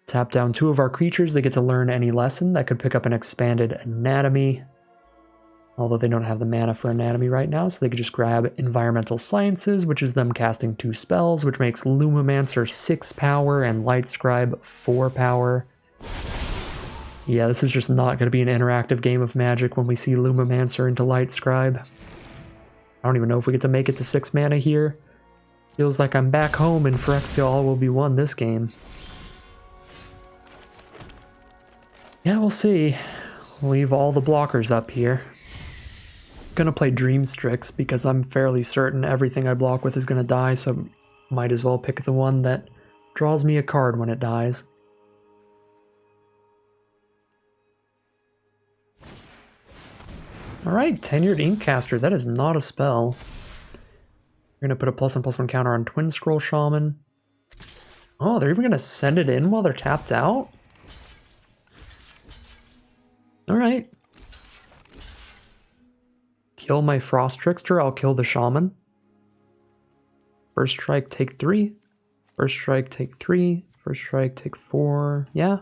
Tap down 2 of our creatures, they get to learn any lesson. That could pick up an expanded anatomy. Although they don't have the mana for anatomy right now, so they could just grab environmental sciences, which is them casting 2 spells, which makes Lumimancer 6 power and Light Scribe 4 power. Yeah, this is just not going to be an interactive game of Magic when we see Lumimancer into Light Scribe. I don't even know if we get to make it to 6 mana here. Feels like I'm back home and Phyrexial will be won this game. Yeah, we'll see. Leave all the blockers up here. Gonna play Dream Strix because I'm fairly certain everything I block with is gonna die, so might as well pick the one that draws me a card when it dies. Alright, Tenured Inkcaster, that is not a spell. We're gonna put a +1/+1 counter on Twin Scroll Shaman. Oh, they're even gonna send it in while they're tapped out? Alright. Kill my Frost Trickster, I'll kill the Shaman. First strike, take 3. First strike, take 3. First strike, take 4. Yeah.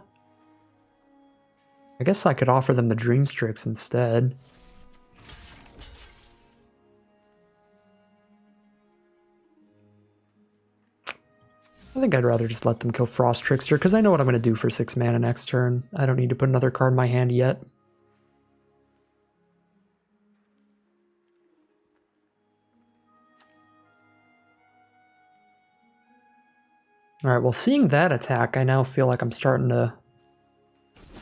I guess I could offer them the Dream Strix instead. I think I'd rather just let them kill Frost Trickster, because I know what I'm going to do for 6 mana next turn. I don't need to put another card in my hand yet. Alright, well, seeing that attack, I now feel like I'm starting to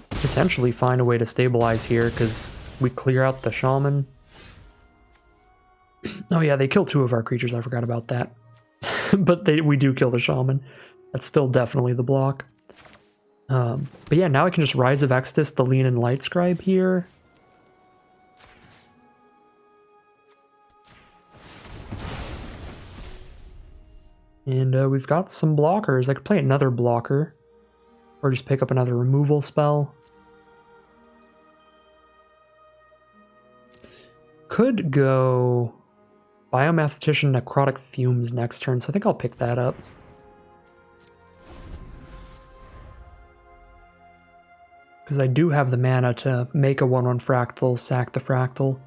potentially find a way to stabilize here, because we clear out the Shaman. Oh yeah, they kill 2 of our creatures, I forgot about that. But we do kill the Shaman. That's still definitely the block. But yeah, now I can just Rise of Extus, the Lean and Light Scribe here. And we've got some blockers. I could play another blocker. Or just pick up another removal spell. Could go Biomathematician Necrotic Fumes next turn, so I think I'll pick that up. Because I do have the mana to make a 1/1 Fractal, sack the Fractal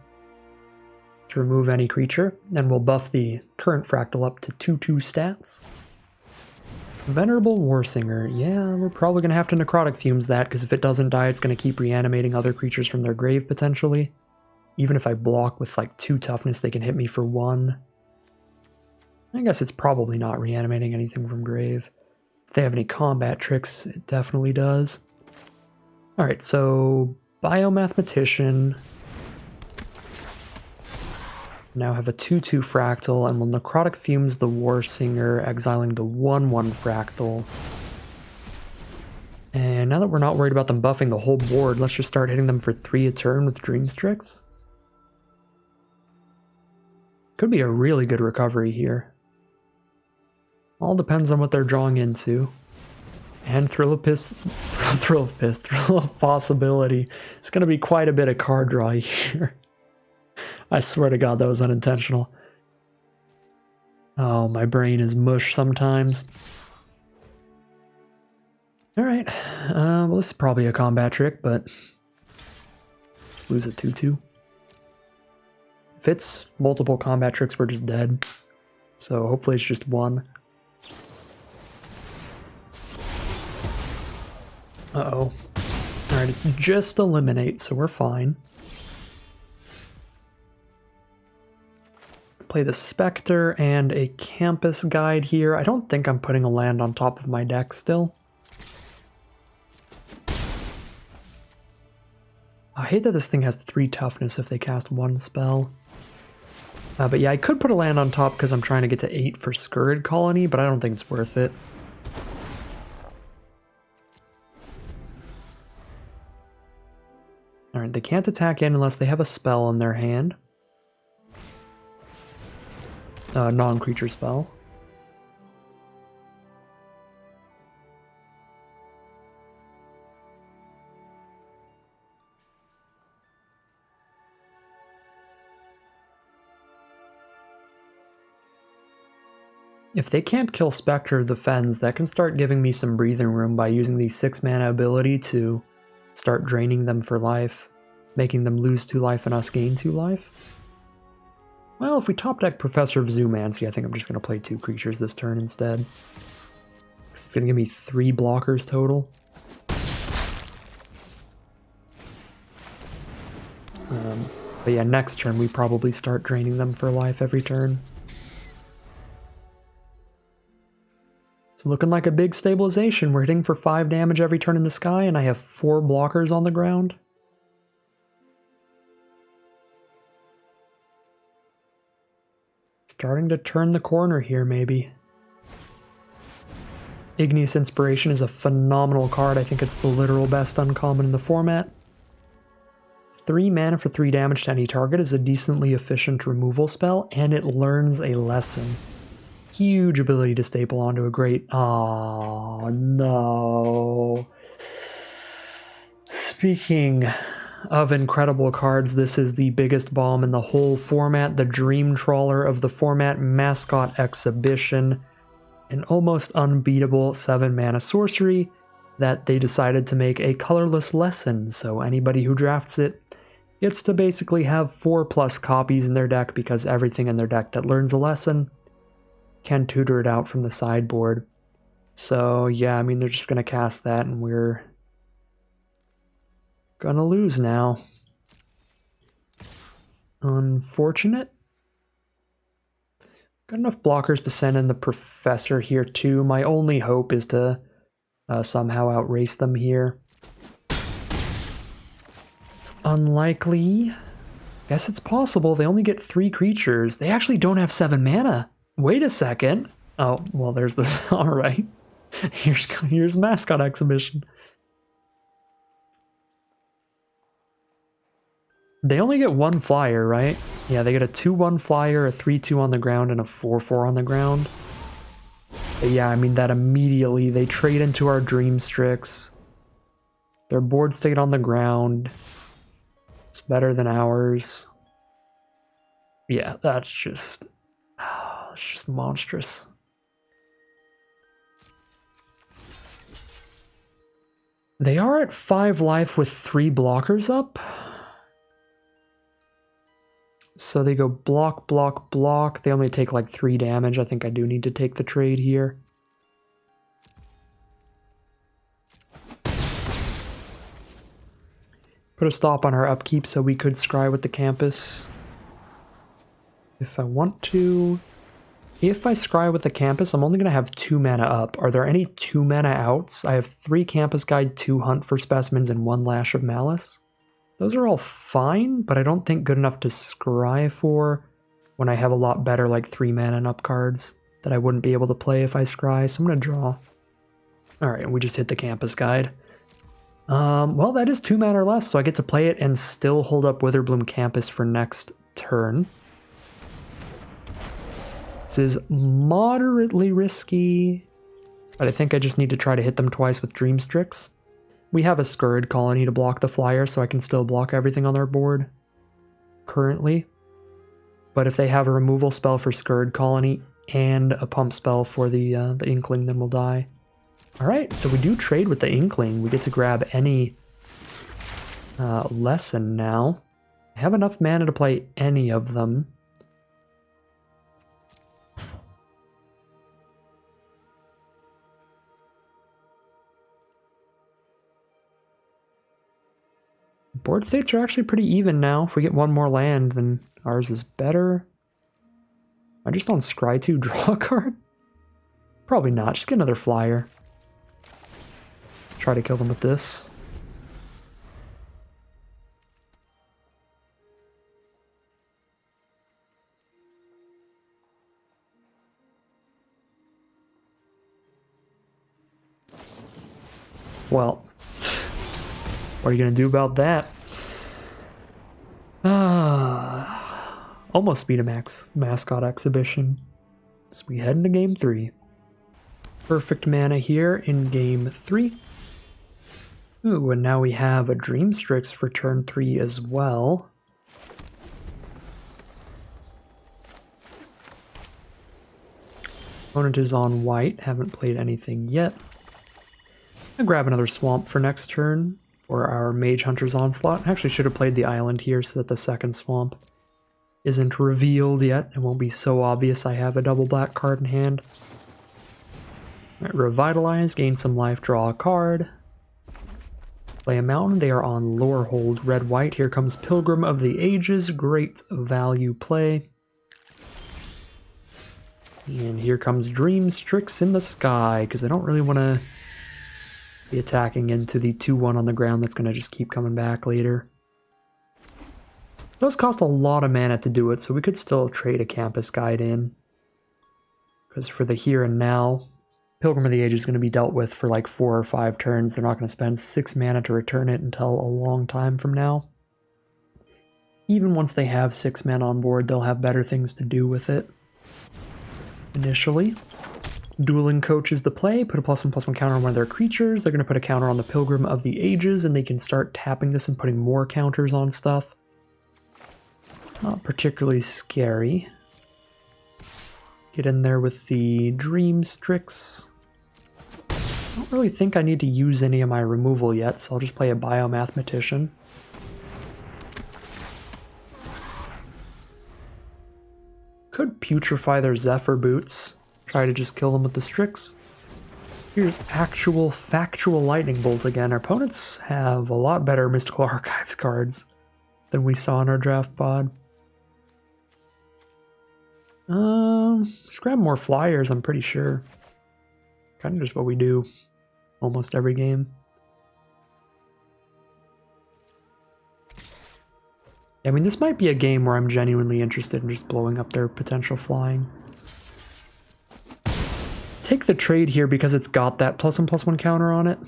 to remove any creature, and we'll buff the current Fractal up to 2/2 stats. Venerable Warsinger, yeah, we're probably going to have to Necrotic Fumes that, because if it doesn't die, it's going to keep reanimating other creatures from their grave, potentially. Even if I block with like 2 toughness, they can hit me for 1. I guess it's probably not reanimating anything from grave. If they have any combat tricks, it definitely does. Alright, so Biomathematician. Now have a 2/2 Fractal, and we'll Necrotic Fumes the Warsinger, exiling the 1/1 Fractal. And now that we're not worried about them buffing the whole board, let's just start hitting them for 3 a turn with Dream Strix. Could be a really good recovery here. All depends on what they're drawing into. And Thrill of Possibility. It's going to be quite a bit of card draw here. I swear to God that was unintentional. Oh, my brain is mush sometimes. Alright, well this is probably a combat trick, but let's lose a 2/2. If it's multiple combat tricks, we're just dead. So hopefully it's just one. Uh-oh. Alright, it's just eliminate, so we're fine. Play the Spectre and a Campus Guide here. I don't think I'm putting a land on top of my deck still. I hate that this thing has 3 toughness if they cast 1 spell. But yeah, I could put a land on top because I'm trying to get to 8 for Scurrid Colony, but I don't think it's worth it. Alright, they can't attack in unless they have a spell in their hand. Non-creature spell. If they can't kill Spectre of the Fens, that can start giving me some breathing room by using the 6-mana ability to start draining them for life, making them lose 2 life and us gain 2 life. Well, if we top deck Professor of Zoomancy, I think I'm just going to play 2 creatures this turn instead. It's going to give me 3 blockers total. But yeah, next turn we probably start draining them for life every turn. It's looking like a big stabilization. We're hitting for 5 damage every turn in the sky, and I have 4 blockers on the ground. Starting to turn the corner here, maybe. Igneous Inspiration is a phenomenal card. I think it's the literal best uncommon in the format. 3 mana for 3 damage to any target is a decently efficient removal spell, and it learns a lesson. Huge ability to staple onto a great... Oh, no. Speaking of incredible cards, this is the biggest bomb in the whole format, the Dream Trawler of the format, Mascot Exhibition. An almost unbeatable 7-mana sorcery that they decided to make a colorless lesson, so anybody who drafts it gets to basically have 4+ copies in their deck because everything in their deck that learns a lesson can tutor it out from the sideboard. So yeah, I mean, they're just going to cast that and we're going to lose now. Unfortunate. Got enough blockers to send in the Professor here too. My only hope is to somehow outrace them here. It's unlikely. Guess it's possible. They only get 3 creatures. They actually don't have 7 mana. Wait a second. Oh, well, there's this. All right. Here's Mascot Exhibition. They only get 1 flyer, right? Yeah, they get a 2/1 flyer, a 3/2 on the ground, and a 4/4 on the ground. But yeah, I mean, that immediately, they trade into our Dream Strix. Their board state on the ground. It's better than ours. Yeah, that's just... it's just monstrous. They are at 5 life with 3 blockers up. So they go block, block, block. They only take like 3 damage. I think I do need to take the trade here. Put a stop on our upkeep so we could scry with the campus. If I want to. If I scry with the campus, I'm only going to have 2 mana up. Are there any 2 mana outs? I have 3 Campus Guide, 2 Hunt for Specimens, and 1 Lash of Malice. Those are all fine, but I don't think good enough to scry for when I have a lot better like 3 mana and up cards that I wouldn't be able to play if I scry, so I'm going to draw. Alright, we just hit the Campus Guide. Well, that is 2 mana or less, so I get to play it and still hold up Witherbloom Campus for next turn. This is moderately risky, but I think I just need to try to hit them twice with Dream Strix. We have a Scurrid Colony to block the flyer, so I can still block everything on their board currently. But if they have a removal spell for Scurrid Colony and a pump spell for the Inkling, then we'll die. Alright, so we do trade with the Inkling. We get to grab any lesson now. I have enough mana to play any of them. Board states are actually pretty even now. If we get 1 more land, then ours is better. Am I just on Scry 2 draw a card? Probably not. Just get another flyer. Try to kill them with this. Well, what are you going to do about that? Almost beat a Mascot Exhibition. So we head into game 3. Perfect mana here in game 3. Ooh, and now we have a Dream Strix for turn 3 as well. Opponent is on white, haven't played anything yet. I'll grab another swamp for next turn for our Mage Hunter's Onslaught. I actually should have played the island here so that the second swamp isn't revealed yet. It won't be so obvious I have a double black card in hand. Right, Revitalize, gain some life, draw a card. Play a mountain, they are on Lorehold, red-white. Here comes Pilgrim of the Ages, great value play. And here comes Dream Strix in the Sky, because I don't really want to be attacking into the 2-1 on the ground that's going to just keep coming back later. It does cost a lot of mana to do it, so we could still trade a Campus Guide in. Because for the here and now, Pilgrim of the Age is going to be dealt with for like 4 or 5 turns. They're not going to spend 6 mana to return it until a long time from now. Even once they have 6 mana on board, they'll have better things to do with it. Initially, Dueling Coach is the play. Put a +1/+1 counter on one of their creatures. They're going to put a counter on the Pilgrim of the Ages, and they can start tapping this and putting more counters on stuff. Not particularly scary. Get in there with the Dream Strix. I don't really think I need to use any of my removal yet, so I'll just play a Biomathematician. Could putrefy their Zephyr Boots. Try to just kill them with the Strix. Here's actual factual Lightning Bolt again. Our opponents have a lot better Mystical Archives cards than we saw in our draft pod. Just grab more flyers, I'm pretty sure. Kind of just what we do almost every game. I mean, this might be a game where I'm genuinely interested in just blowing up their potential flying. Take the trade here because it's got that +1/+1 counter on it.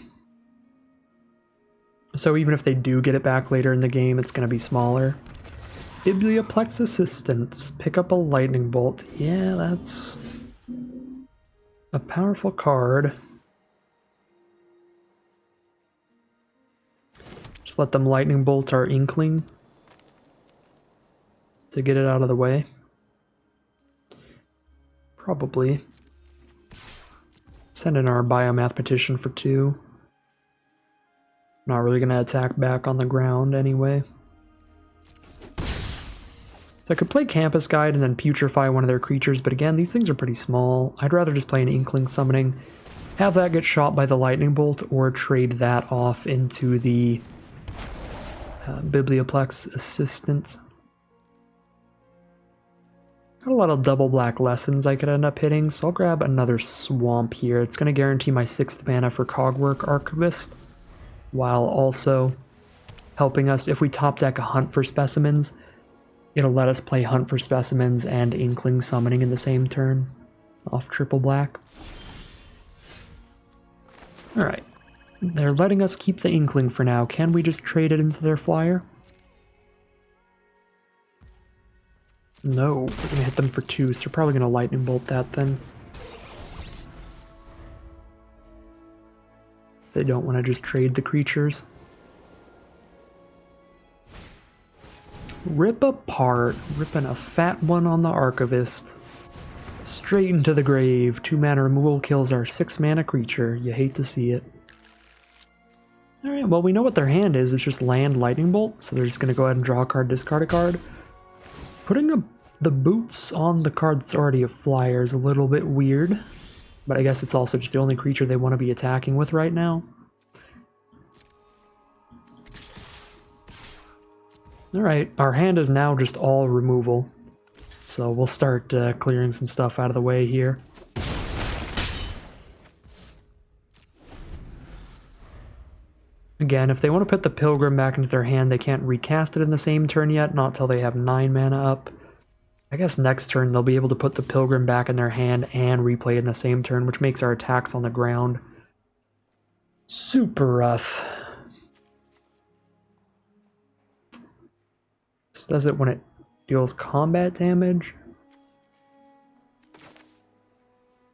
So even if they do get it back later in the game, it's going to be smaller. Biblioplex Assistance. Pick up a Lightning Bolt. Yeah, that's a powerful card. Just let them Lightning Bolt our Inkling to get it out of the way. Probably. Send in our Biomathematician for 2. Not really going to attack back on the ground anyway. So I could play Campus Guide and then putrefy one of their creatures, but again, these things are pretty small. I'd rather just play an Inkling Summoning, have that get shot by the Lightning Bolt, or trade that off into the Biblioplex Assistant. Got a lot of double black lessons I could end up hitting, so I'll grab another Swamp here. It's going to guarantee my 6th mana for Cogwork Archivist, while also helping us if we top deck a Hunt for Specimens. It'll let us play Hunt for Specimens and Inkling Summoning in the same turn, off triple black. Alright, they're letting us keep the Inkling for now. Can we just trade it into their flyer? No, we're going to hit them for 2, so they're probably going to Lightning Bolt that then. They don't want to just trade the creatures. Rip apart, ripping a fat one on the Archivist. Straight into the grave. 2 mana removal kills our 6 mana creature. You hate to see it. Alright, well we know what their hand is. It's just land Lightning Bolt, so they're just going to go ahead and draw a card, discard a card. Putting the boots on the card that's already a flyer is a little bit weird, but I guess it's also just the only creature they want to be attacking with right now. Alright, our hand is now just all removal, so we'll start clearing some stuff out of the way here. Again, if they want to put the Pilgrim back into their hand, they can't recast it in the same turn yet, not till they have 9 mana up. I guess next turn they'll be able to put the Pilgrim back in their hand and replay it in the same turn, which makes our attacks on the ground super rough. This does it when it deals combat damage.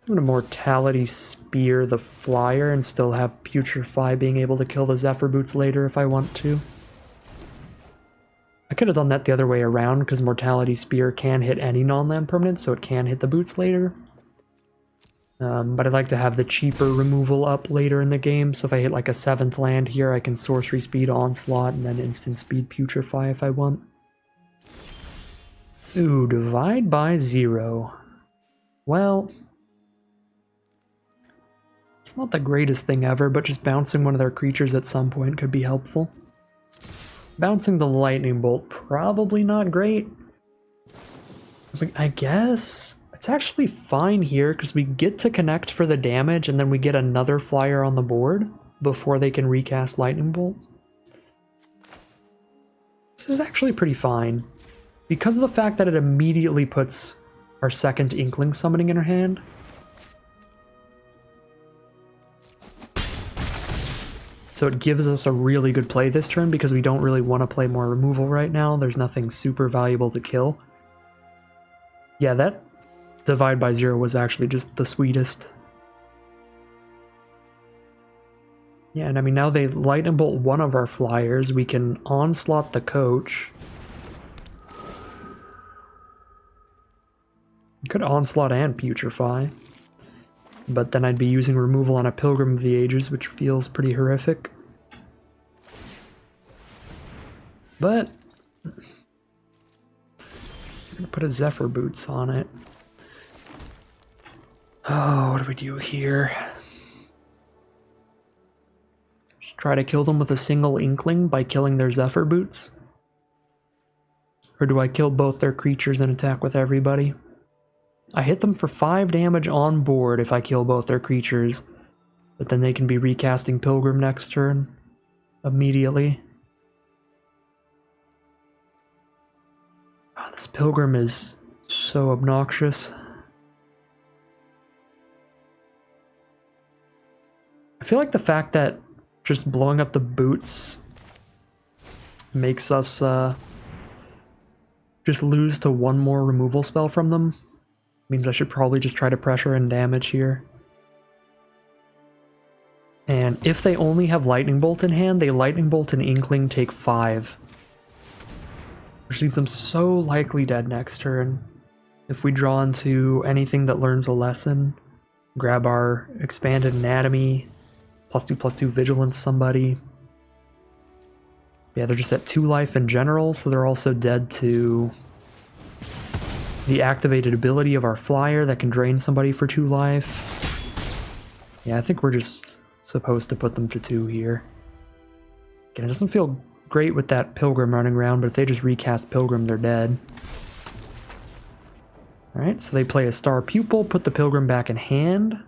I'm gonna Mortality Spear the flyer and still have Putrefy being able to kill the Zephyr Boots later if I want to. I could have done that the other way around because Mortality Spear can hit any non-land permanent, so it can hit the boots later. But I'd like to have the cheaper removal up later in the game, so if I hit like a 7th land here, I can sorcery speed Onslaught and then instant speed Putrefy if I want. Ooh, divide by 0. Well, it's not the greatest thing ever, but just bouncing one of their creatures at some point could be helpful. Bouncing the lightning bolt, probably not great. I guess it's actually fine here because we get to connect for the damage and then we get another flyer on the board before they can recast lightning bolt. This is actually pretty fine. Because of the fact that it immediately puts our second Inkling summoning in our hand. So it gives us a really good play this turn because we don't really want to play more removal right now. There's nothing super valuable to kill. Yeah, that divide by 0 was actually just the sweetest. Yeah, and I mean, now they lightning bolt one of our flyers. We can onslaught the coach. Could onslaught and putrefy. But then I'd be using removal on a Pilgrim of the Ages, which feels pretty horrific. But I'm gonna put a Zephyr Boots on it. Oh, what do we do here? Just try to kill them with a single Inkling by killing their Zephyr Boots? Or do I kill both their creatures and attack with everybody? I hit them for 5 damage on board if I kill both their creatures, but then they can be recasting Pilgrim next turn immediately. Oh, this Pilgrim is so obnoxious. I feel like the fact that just blowing up the boots makes us just lose to one more removal spell from them. Means I should probably just try to pressure and damage here. And if they only have Lightning Bolt in hand, they Lightning Bolt and Inkling take 5. Which leaves them so likely dead next turn. If we draw into anything that learns a lesson, grab our Expanded Anatomy, +2/+2 Vigilance somebody. Yeah, they're just at 2 life in general, so they're also dead to the activated ability of our flyer that can drain somebody for 2 life. Yeah, I think we're just supposed to put them to 2 here. Again, it doesn't feel great with that Pilgrim running around, but if they just recast Pilgrim, they're dead. Alright, so they play a Star Pupil, put the Pilgrim back in hand.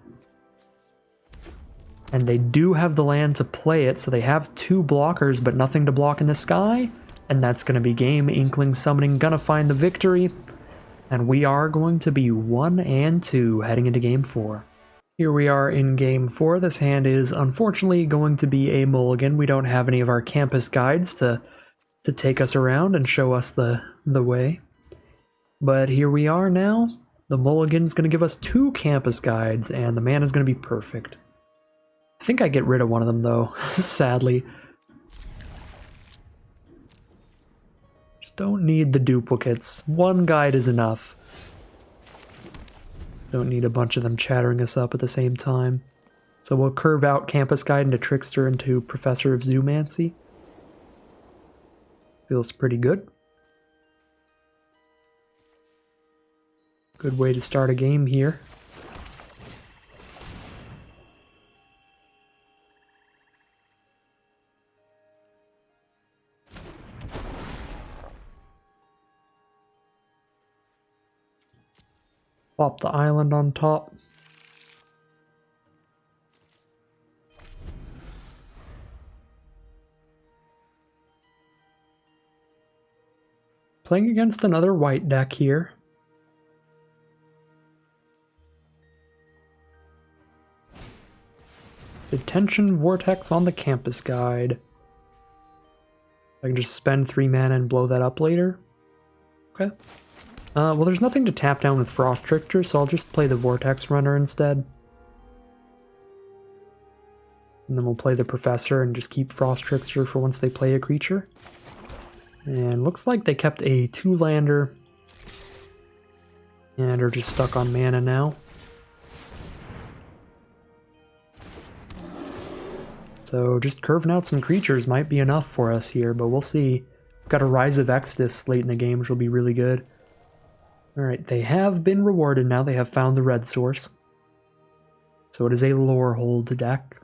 And they do have the land to play it, so they have 2 blockers, but nothing to block in the sky. And that's going to be game. Inkling summoning, gonna find the victory. And we are going to be 1-2 heading into game 4. Here we are in game 4. This hand is unfortunately going to be a mulligan. We don't have any of our campus guides to take us around and show us the way. But here we are now. The mulligan's going to give us 2 campus guides, and the mana is going to be perfect. I think I get rid of one of them though, sadly. Just don't need the duplicates. 1 guide is enough. Don't need a bunch of them chattering us up at the same time. So we'll curve out Campus Guide into Trickster into Professor of Zoomancy. Feels pretty good. Good way to start a game here. Pop the island on top. Playing against another white deck here. Detention Vortex on the Campus Guide. I can just spend 3 mana and blow that up later. Okay. Well, there's nothing to tap down with Frost Trickster, so I'll just play the Vortex Runner instead. And then we'll play the Professor and just keep Frost Trickster for once they play a creature. And looks like they kept a 2-lander. And are just stuck on mana now. So just curving out some creatures might be enough for us here, but we'll see. Got a Rise of Exodus late in the game, which will be really good. Alright, they have been rewarded now. They have found the red source. So it is a lore hold deck.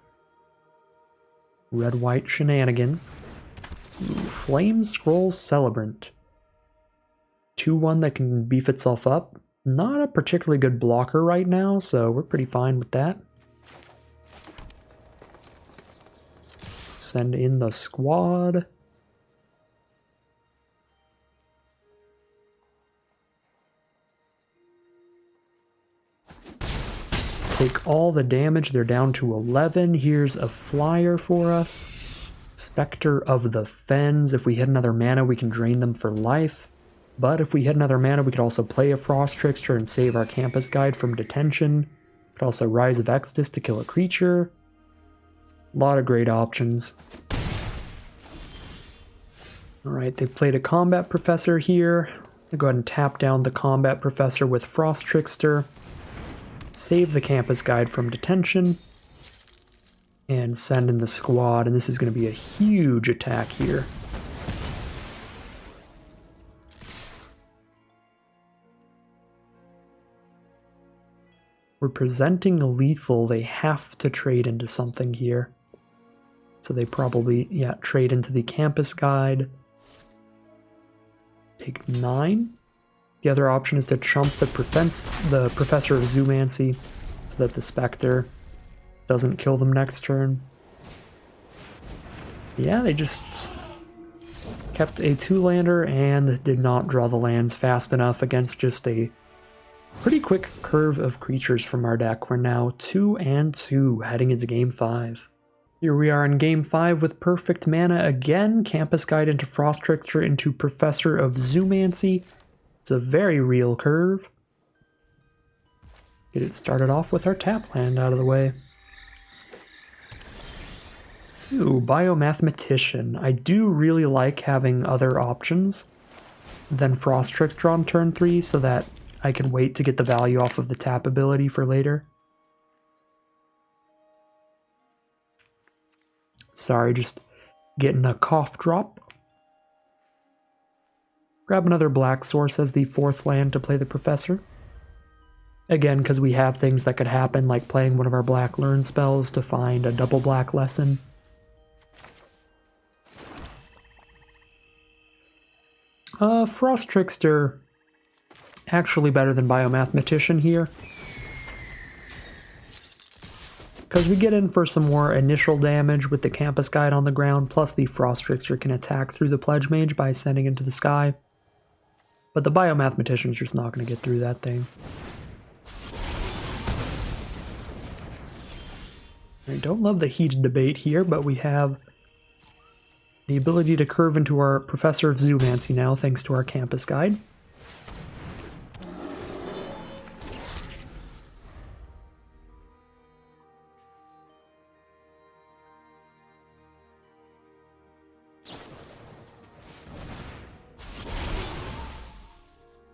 Red-white shenanigans. Ooh, Flame Scroll Celebrant. 2-1 that can beef itself up. Not a particularly good blocker right now, so we're pretty fine with that. Send in the squad. Take all the damage. They're down to 11. Here's a flyer for us. Spectre of the Fens. If we hit another mana, we can drain them for life. But if we hit another mana, we could also play a Frost Trickster and save our Campus Guide from detention. Could also Rise of Exodus to kill a creature. A lot of great options. Alright, they played a Combat Professor here. I'll go ahead and tap down the Combat Professor with Frost Trickster. Save the Campus Guide from detention. And send in the squad, and this is going to be a huge attack here. We're presenting a lethal. They have to trade into something here. So they probably, yeah, trade into the Campus Guide. Take 9. The other option is to chump the Professor of Zoomancy so that the Spectre doesn't kill them next turn. Yeah, they just kept a 2-lander and did not draw the lands fast enough against just a pretty quick curve of creatures from our deck. We're now 2-2 heading into Game 5. Here we are in Game 5 with perfect mana again. Campus Guide into Frost Trickster into Professor of Zoomancy. It's a very real curve. Get it started off with our tap land out of the way. Ooh, Biomathematician. I do really like having other options than Frost Trickster on turn 3 so that I can wait to get the value off of the tap ability for later. Sorry, just getting a cough drop. Grab another black source as the 4th land to play the Professor. Again, because we have things that could happen, like playing one of our black learn spells to find a double black lesson. Frost Trickster, actually better than Biomathematician here. Because we get in for some more initial damage with the Campus Guide on the ground, plus the Frost Trickster can attack through the Pledge Mage by sending into the sky. But the Biomathematician's just not going to get through that thing. I don't love the heated debate here, but we have the ability to curve into our Professor of Zoomancy now, thanks to our Campus Guide.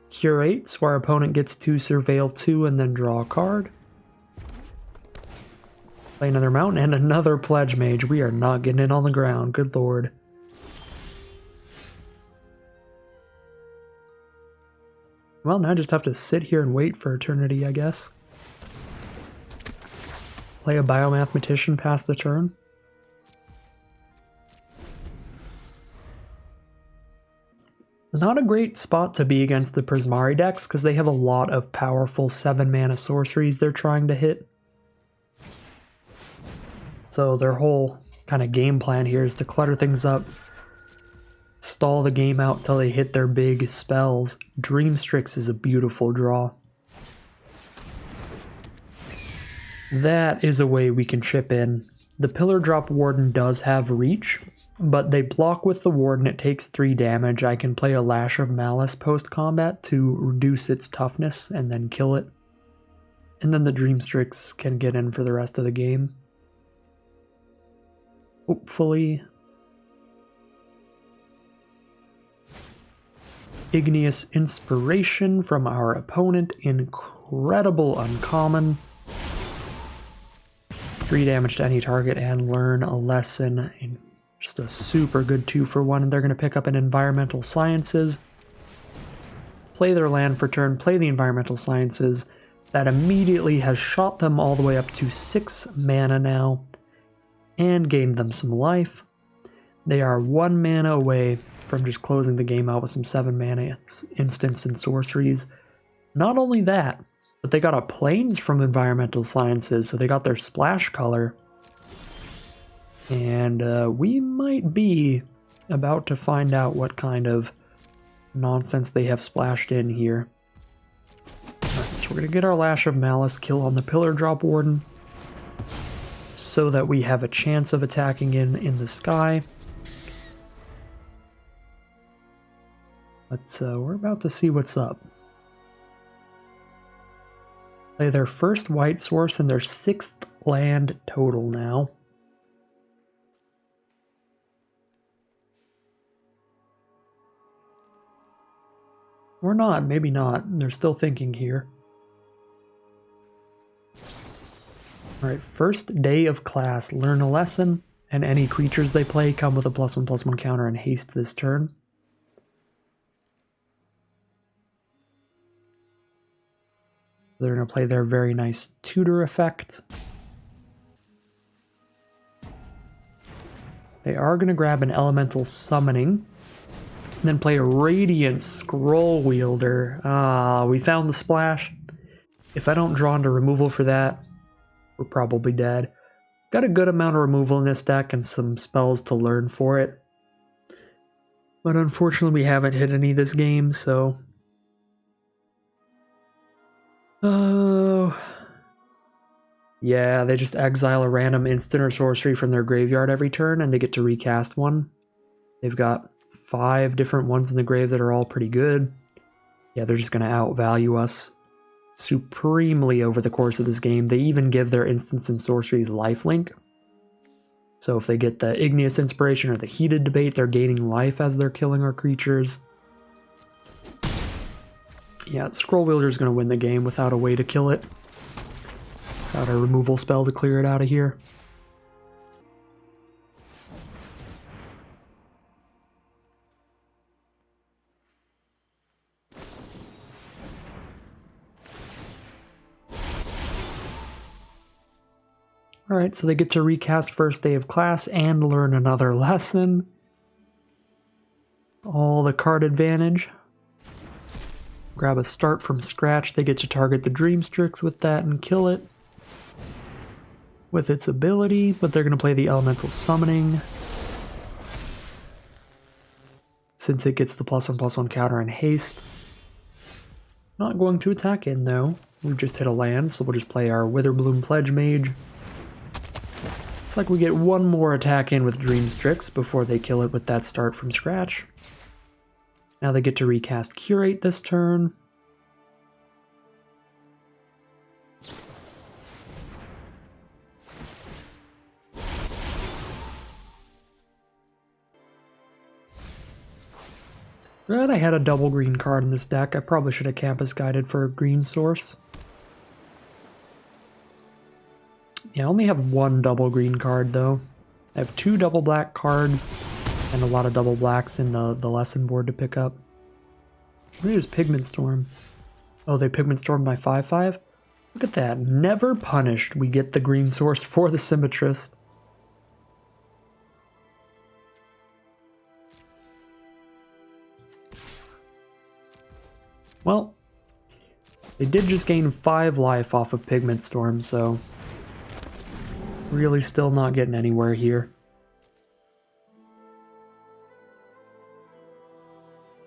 Curate, so our opponent gets to surveil 2 and then draw a card. Play another mountain and another Pledge Mage. We are not getting it on the ground, good lord. Well, now I just have to sit here and wait for eternity, I guess. Play a Biomathematician past the turn. Not a great spot to be against the Prismari decks, because they have a lot of powerful 7-mana sorceries they're trying to hit. So their whole kind of game plan here is to clutter things up, stall the game out till they hit their big spells. Dreamstrix is a beautiful draw. That is a way we can chip in. The Pillar Drop Warden does have reach, but they block with the Warden. It takes 3 damage. I can play a Lash of Malice post-combat to reduce its toughness and then kill it. And then the Dreamstrix can get in for the rest of the game. Hopefully. Igneous Inspiration from our opponent. Incredible uncommon. 3 damage to any target and learn a lesson. And just a super good 2-for-1. They're going to pick up an Environmental Sciences, play their land for turn, play the Environmental Sciences. That immediately has shot them all the way up to 6 mana now and gained them some life. They are 1 mana away from just closing the game out with some 7 mana instants and sorceries. Not only that, but they got a Plains from Environmental Sciences, so they got their splash color. And we might be about to find out what kind of nonsense they have splashed in here. Alright, so we're going to get our Lash of Malice kill on the Pillar Drop Warden so that we have a chance of attacking in the sky. But we're about to see what's up. Play their first white source and their 6th land total now. Or not, maybe not. They're still thinking here. Alright, first day of class. Learn a lesson, and any creatures they play come with a +1/+1 counter and haste this turn. They're going to play their very nice tutor effect. They are going to grab an Elemental Summoning, and then play a Radiant Scroll Wielder. Ah, we found the splash. If I don't draw into removal for that, we're probably dead. Got a good amount of removal in this deck and some spells to learn for it. But unfortunately we haven't hit any this game, so... Oh... Yeah, they just exile a random instant or sorcery from their graveyard every turn and they get to recast one. They've got 5 different ones in the grave that are all pretty good. Yeah, they're just going to outvalue us supremely over the course of this game. They even give their instants and sorceries lifelink. So if they get the Igneous Inspiration or the Heated Debate, they're gaining life as they're killing our creatures. Yeah, Scroll Wielder is going to win the game without a way to kill it. Without a removal spell to clear it out of here. Alright, so they get to recast first day of class and learn another lesson. All the card advantage. Grab a start from scratch. They get to target the Dream Strix with that and kill it with its ability, but they're going to play the Elemental Summoning. Since it gets the +1/+1 counter and haste. Not going to attack in though. We've just hit a land, so we'll just play our Witherbloom Pledge Mage. It's like we get one more attack in with Dream Strix before they kill it with that start from scratch. Now they get to recast Curate this turn. Right, I had a double green card in this deck. I probably should have Campus Guided for a green source. Yeah, I only have 1 double green card though. I have 2 double black cards and a lot of double blacks in the lesson board to pick up. What is Pigment Storm? Oh, they Pigment Stormed my 5/5? Look at that. Never punished. We get the green source for the Symmetrist. Well, they did just gain 5 life off of Pigment Storm, so really still not getting anywhere here.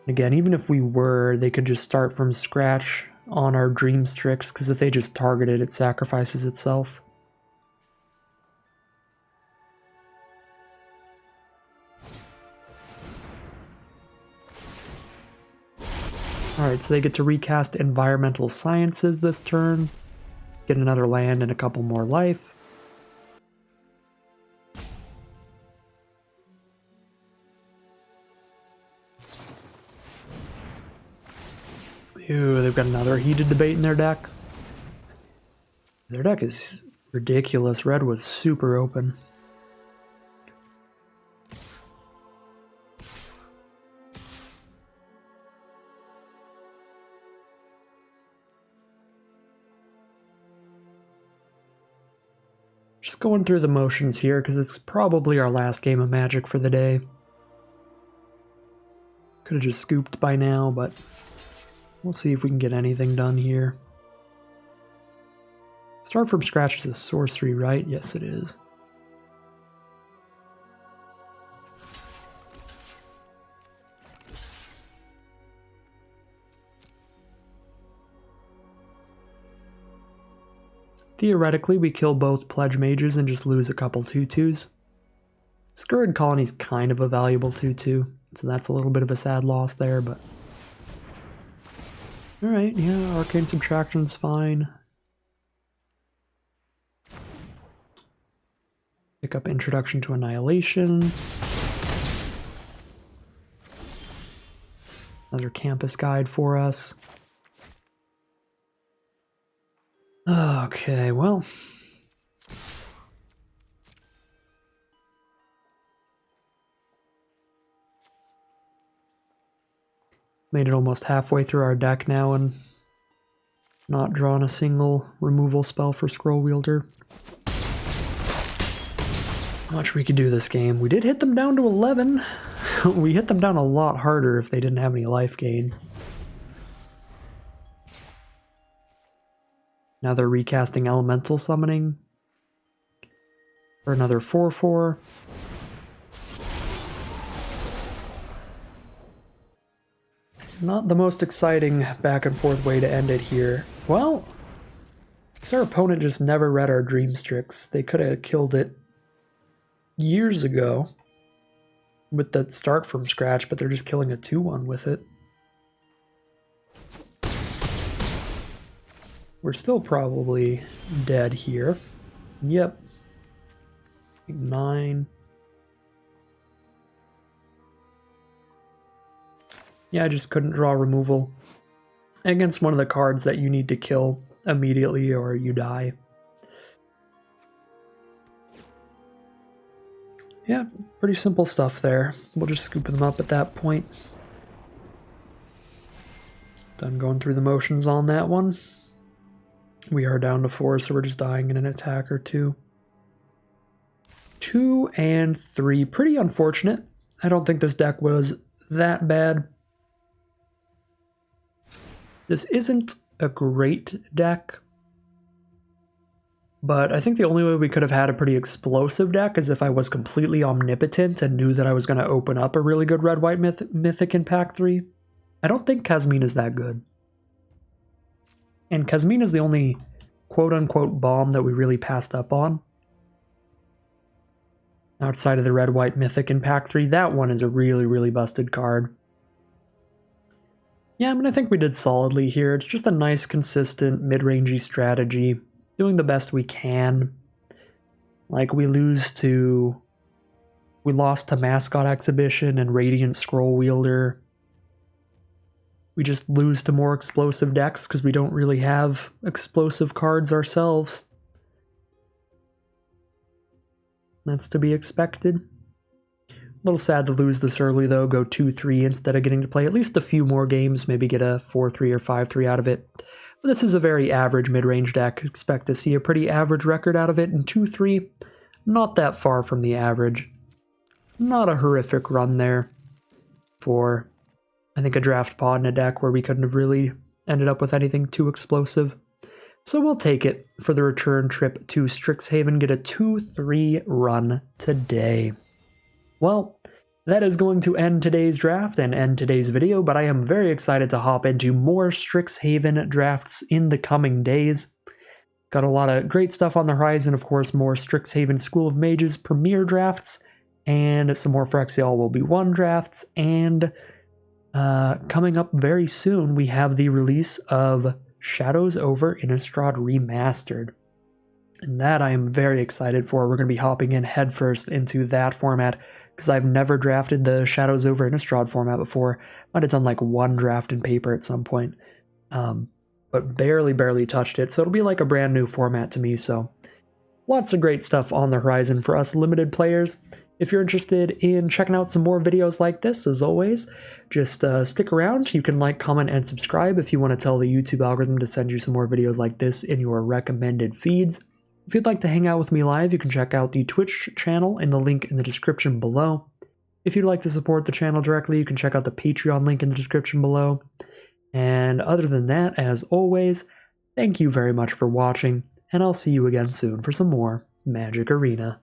Again, even if we were, they could just start from scratch on our Dream Strix, because if they just target it, it sacrifices itself. Alright, so they get to recast Environmental Sciences this turn, get another land and a couple more life. Ew, they've got another Heated Debate in their deck. Their deck is Ridiculous. Red was super open. Just going through the motions here because it's probably our last game of Magic for the day. Could have just scooped by now, but we'll see if we can get anything done here. Start from scratch is a sorcery, right? Yes, it is. Theoretically, we kill both Pledge Mages and just lose a couple 2/2s. Scurrid Colony's kind of a valuable 2/2, so that's a little bit of a sad loss there, but... Alright, yeah, Arcane Subtraction's fine. Pick up Introduction to Annihilation. Another campus guide for us. Okay, well. Made it almost halfway through our deck now and not drawn a single removal spell for Scroll Wielder. Much we could do this game. We did hit them down to 11. We hit them down a lot harder if they didn't have any life gain. Now they're recasting Elemental Summoning for another 4/4. Not the most exciting back and forth way to end it here. Well, because our opponent just never read our Dream Strix. They could have killed it years ago with that start from scratch, but they're just killing a 2/1 with it. We're still probably dead here. Yep. 9. Yeah, I just couldn't draw removal against one of the cards that you need to kill immediately or you die. Yeah, pretty simple stuff there. We'll just scoop them up at that point. Done going through the motions on that one. We are down to 4, so we're just dying in an attack or 2. 2 and 3. Pretty unfortunate. I don't think this deck was that bad. This isn't a great deck, but I think the only way we could have had a pretty explosive deck is if I was completely omnipotent and knew that I was going to open up a really good red-white mythic in pack 3. I don't think Kasmin is that good. And Kasmin is the only quote-unquote bomb that we really passed up on. Outside of the red-white mythic in pack 3, that one is a really, really busted card. Yeah, I mean, I think we did solidly here. It's just a nice, consistent, mid-rangey strategy. Doing the best we can. Like, we lost to Mascot Exhibition and Radiant Scroll Wielder. We just lose to more explosive decks because we don't really have explosive cards ourselves. That's to be expected. A little sad to lose this early though, go 2-3 instead of getting to play at least a few more games, maybe get a 4-3 or 5-3 out of it. But this is a very average mid-range deck. Expect to see a pretty average record out of it, and 2-3, not that far from the average. Not a horrific run there for, I think, a draft pod in a deck where we couldn't have really ended up with anything too explosive. So we'll take it for the return trip to Strixhaven, get a 2-3 run today. Well, that is going to end today's draft and end today's video, but I am very excited to hop into more Strixhaven drafts in the coming days. Got a lot of great stuff on the horizon, of course, more Strixhaven School of Mages Premier drafts, and some more Phyrexial will be 1 drafts, and coming up very soon, we have the release of Shadows over Innistrad Remastered. And that I am very excited for. We're going to be hopping in headfirst into that format, because I've never drafted the Shadows over Innistrad format before. Might have done like 1 draft in paper at some point, but barely touched it. So it'll be like a brand new format to me, so Lots of great stuff on the horizon for us limited players. If you're interested in checking out some more videos like this, as always, just stick around. You can like, comment, and subscribe if you want to tell the YouTube algorithm to send you some more videos like this in your recommended feeds. If you'd like to hang out with me live, you can check out the Twitch channel in the link in the description below. If you'd like to support the channel directly, you can check out the Patreon link in the description below. And other than that, as always, thank you very much for watching, and I'll see you again soon for some more Magic Arena.